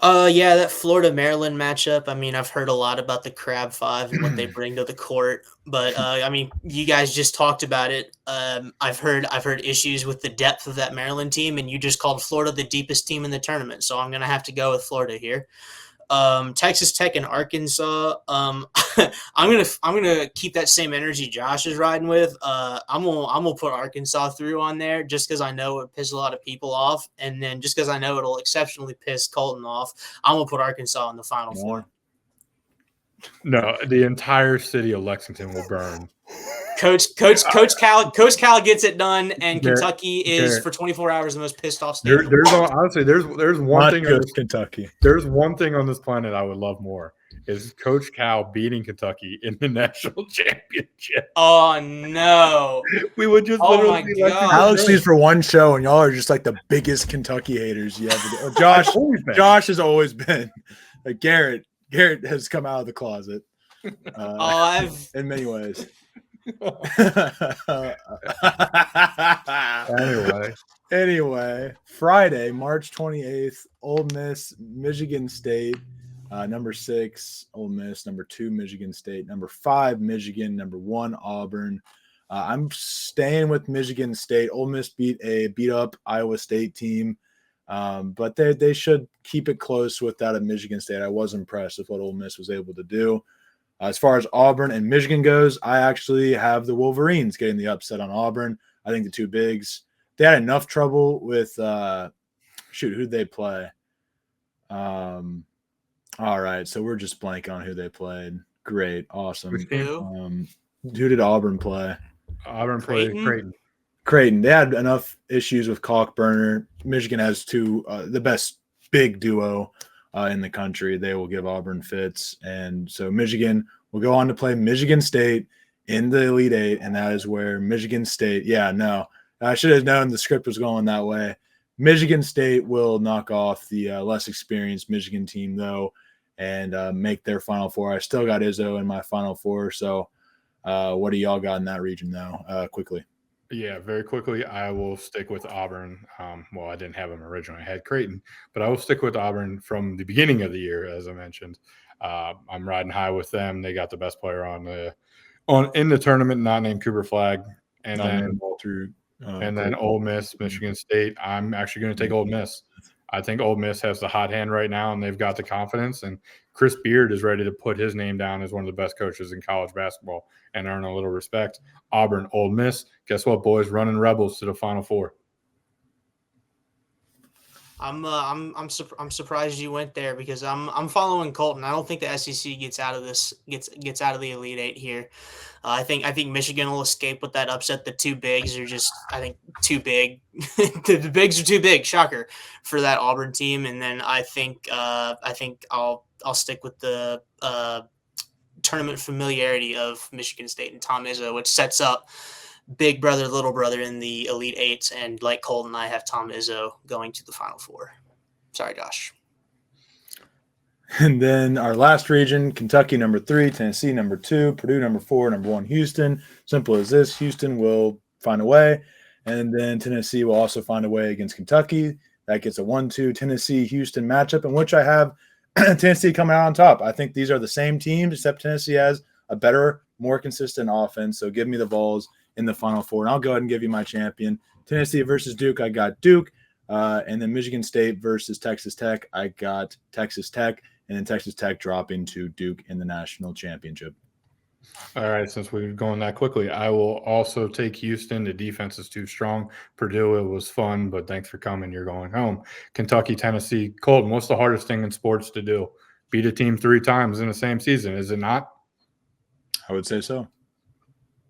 Yeah, that Florida Maryland matchup. I mean, I've heard a lot about the Crab Five and what they bring to the court, but I mean, you guys just talked about it. I've heard issues with the depth of that Maryland team, and you just called Florida the deepest team in the tournament, so I'm gonna have to go with Florida here. Texas Tech and Arkansas. I'm gonna keep that same energy Josh is riding with. I'm gonna put Arkansas through on there just because I know it would piss a lot of people off, and then just because I know it'll exceptionally piss Colton off, I'm gonna put Arkansas in the Final Four. No, the entire city of Lexington will burn. Coach Cal gets it done, and Kentucky is for 24 hours the most pissed off state. Honestly, there's one thing. Kentucky. There's one thing on this planet I would love more is Coach Cal beating Kentucky in the national championship. Oh no! We would just literally. Oh my God. Alex leaves for one show, and y'all are just like the biggest Kentucky haters you ever did. Josh has always been. Like Garrett has come out of the closet. In many ways. Anyway, Friday, March 28th, Ole Miss, Michigan State, number 6, Ole Miss, number 2, Michigan State, number 5, Michigan, number 1, Auburn. I'm staying with Michigan State. Ole Miss beat up Iowa State team, but they should keep it close without a Michigan State. I was impressed with what Ole Miss was able to do. As far as Auburn and Michigan goes, I actually have the Wolverines getting the upset on Auburn. I think the two bigs, they had enough trouble with who'd they play? All right, so we're just blanking on who they played. Great, awesome. Who did Auburn play? Auburn played Creighton. They had enough issues with Cockburner. Michigan has the best big duo in the country. They will give Auburn fits. And so Michigan will go on to play Michigan State in the Elite Eight, and that is where Michigan State – I should have known the script was going that way. Michigan State will knock off the less experienced Michigan team, though, and make their Final Four. I still got Izzo in my Final Four. So what do y'all got in that region, though, quickly? Yeah, very quickly, I will stick with Auburn. Well, I didn't have them originally. I had Creighton, but I will stick with Auburn from the beginning of the year, as I mentioned. I'm riding high with them. They got the best player in the tournament, not named Cooper Flagg, and then Ole Miss, Michigan State. I'm actually going to take Ole Miss. I think Ole Miss has the hot hand right now, and they've got the confidence. And Chris Beard is ready to put his name down as one of the best coaches in college basketball and earn a little respect. Auburn, Ole Miss. Guess what, boys? Running Rebels to the Final Four. I'm surprised you went there because I'm following Colton. I don't think the SEC gets out of the Elite Eight here. I think Michigan will escape with that upset. The two bigs are just, I think, too big. The bigs are too big. Shocker for that Auburn team. And then I think I'll stick with the tournament familiarity of Michigan State and Tom Izzo, which sets up big brother, little brother in the Elite Eights. And like Colton, I have Tom Izzo going to the Final Four. Sorry, Josh. And then our last region, Kentucky number 3, Tennessee number 2, Purdue number 4, number 1, Houston. Simple as this. Houston will find a way. And then Tennessee will also find a way against Kentucky. That gets a 1-2 Tennessee-Houston matchup, in which I have Tennessee coming out on top. I think these are the same teams, except Tennessee has a better, more consistent offense. So give me the Vols in the Final Four. And I'll go ahead and give you my champion. Tennessee versus Duke, I got Duke. And then Michigan State versus Texas Tech, I got Texas Tech. And then Texas Tech dropping to Duke in the national championship. All right, since we've gone that quickly, I will also take Houston. The defense is too strong. Purdue, it was fun, but thanks for coming. You're going home. Kentucky, Tennessee. Colton, what's the hardest thing in sports to do? Beat a team 3 times in the same season, is it not? I would say so.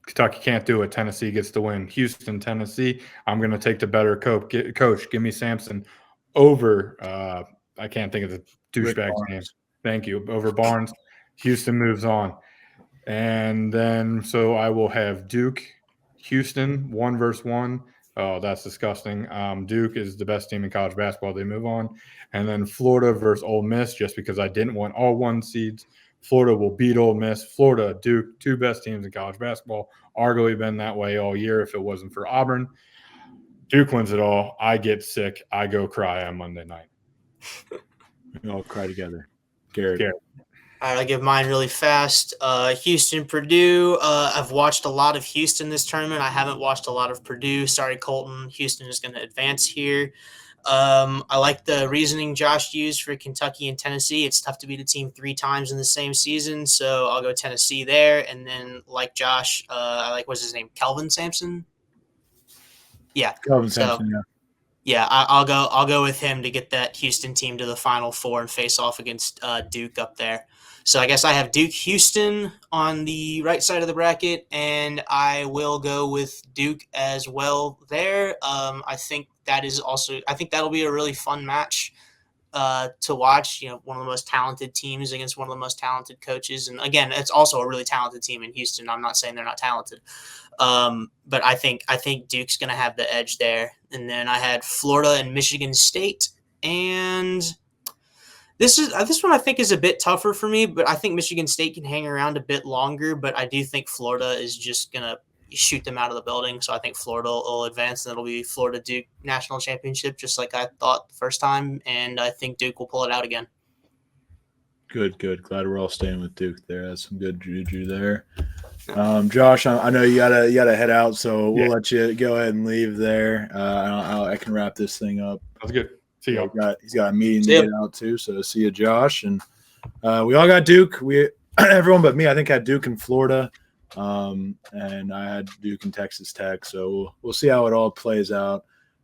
Kentucky can't do it. Tennessee gets the win. Houston, Tennessee. I'm going to take the better coach. Give me Sampson over. I can't think of the douchebag's name. Thank you. Over Barnes. Houston moves on. And then, so I will have Duke, Houston, 1-1. Oh, that's disgusting. Duke is the best team in college basketball. They move on. And then Florida versus Ole Miss, just because I didn't want all 1 seeds. Florida will beat Ole Miss. Florida, Duke, 2 best teams in college basketball. Arguably been that way all year if it wasn't for Auburn. Duke wins it all. I get sick. I go cry on Monday night. We all cry together. Garrett. All right, I'll give mine really fast. Houston, Purdue. I've watched a lot of Houston this tournament. I haven't watched a lot of Purdue. Sorry, Colton. Houston is going to advance here. I like the reasoning Josh used for Kentucky and Tennessee. It's tough to beat a team 3 times in the same season, so I'll go Tennessee there. And then, like Josh, I like, what's his name? Kelvin Sampson? Yeah. Kelvin Sampson, yeah. Yeah, I'll go with him to get that Houston team to the Final Four and face off against Duke up there. So I guess I have Duke, Houston on the right side of the bracket, and I will go with Duke as well there. I think that'll be a really fun match to watch. You know, one of the most talented teams against one of the most talented coaches, and again, it's also a really talented team in Houston. I'm not saying they're not talented. But I think Duke's going to have the edge there. And then I had Florida and Michigan State, and this one I think is a bit tougher for me, but I think Michigan State can hang around a bit longer, but I do think Florida is just going to shoot them out of the building. So I think Florida will advance, and it'll be Florida Duke national championship, just like I thought the first time. And I think Duke will pull it out again. Good. Glad we're all staying with Duke there. That's some good juju there. Josh, I know you gotta head out, so we'll let you go ahead and leave there. I can wrap this thing up. That's good. See you. He's got a meeting to get out too, so see you, Josh. And we all got Duke. Everyone but me, I think, had Duke in Florida, and I had Duke in Texas Tech. So we'll see how it all plays out.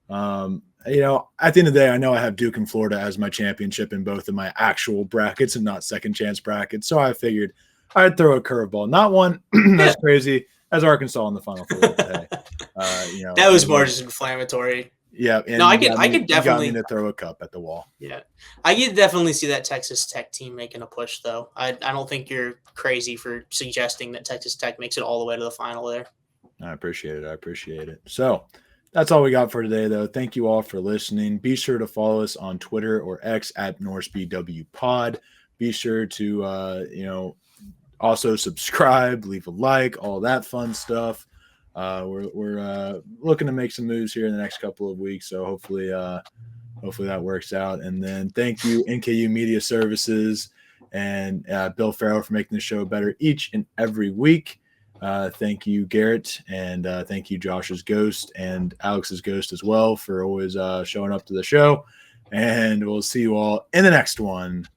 You know, at the end of the day, I know I have Duke and Florida as my championship in both of my actual brackets and not second chance brackets. So I figured I'd throw a curveball, not one that's crazy as Arkansas in the Final Four today. You know, that was more just inflammatory. Yeah. No, I could definitely you got me to throw a cup at the wall. Yeah, I could definitely see that Texas Tech team making a push, though. I don't think you're crazy for suggesting that Texas Tech makes it all the way to the final there. I appreciate it. So that's all we got for today, though. Thank you all for listening. Be sure to follow us on Twitter or X at NorseBWPod. Be sure to, also subscribe, leave a like, all that fun stuff. We're looking to make some moves here in the next couple of weeks, so hopefully that works out. And then thank you, NKU Media Services and Bill Farrell, for making the show better each and every week. Thank you, Garrett, and thank you, Josh's Ghost and Alex's Ghost as well, for always showing up to the show. And we'll see you all in the next one.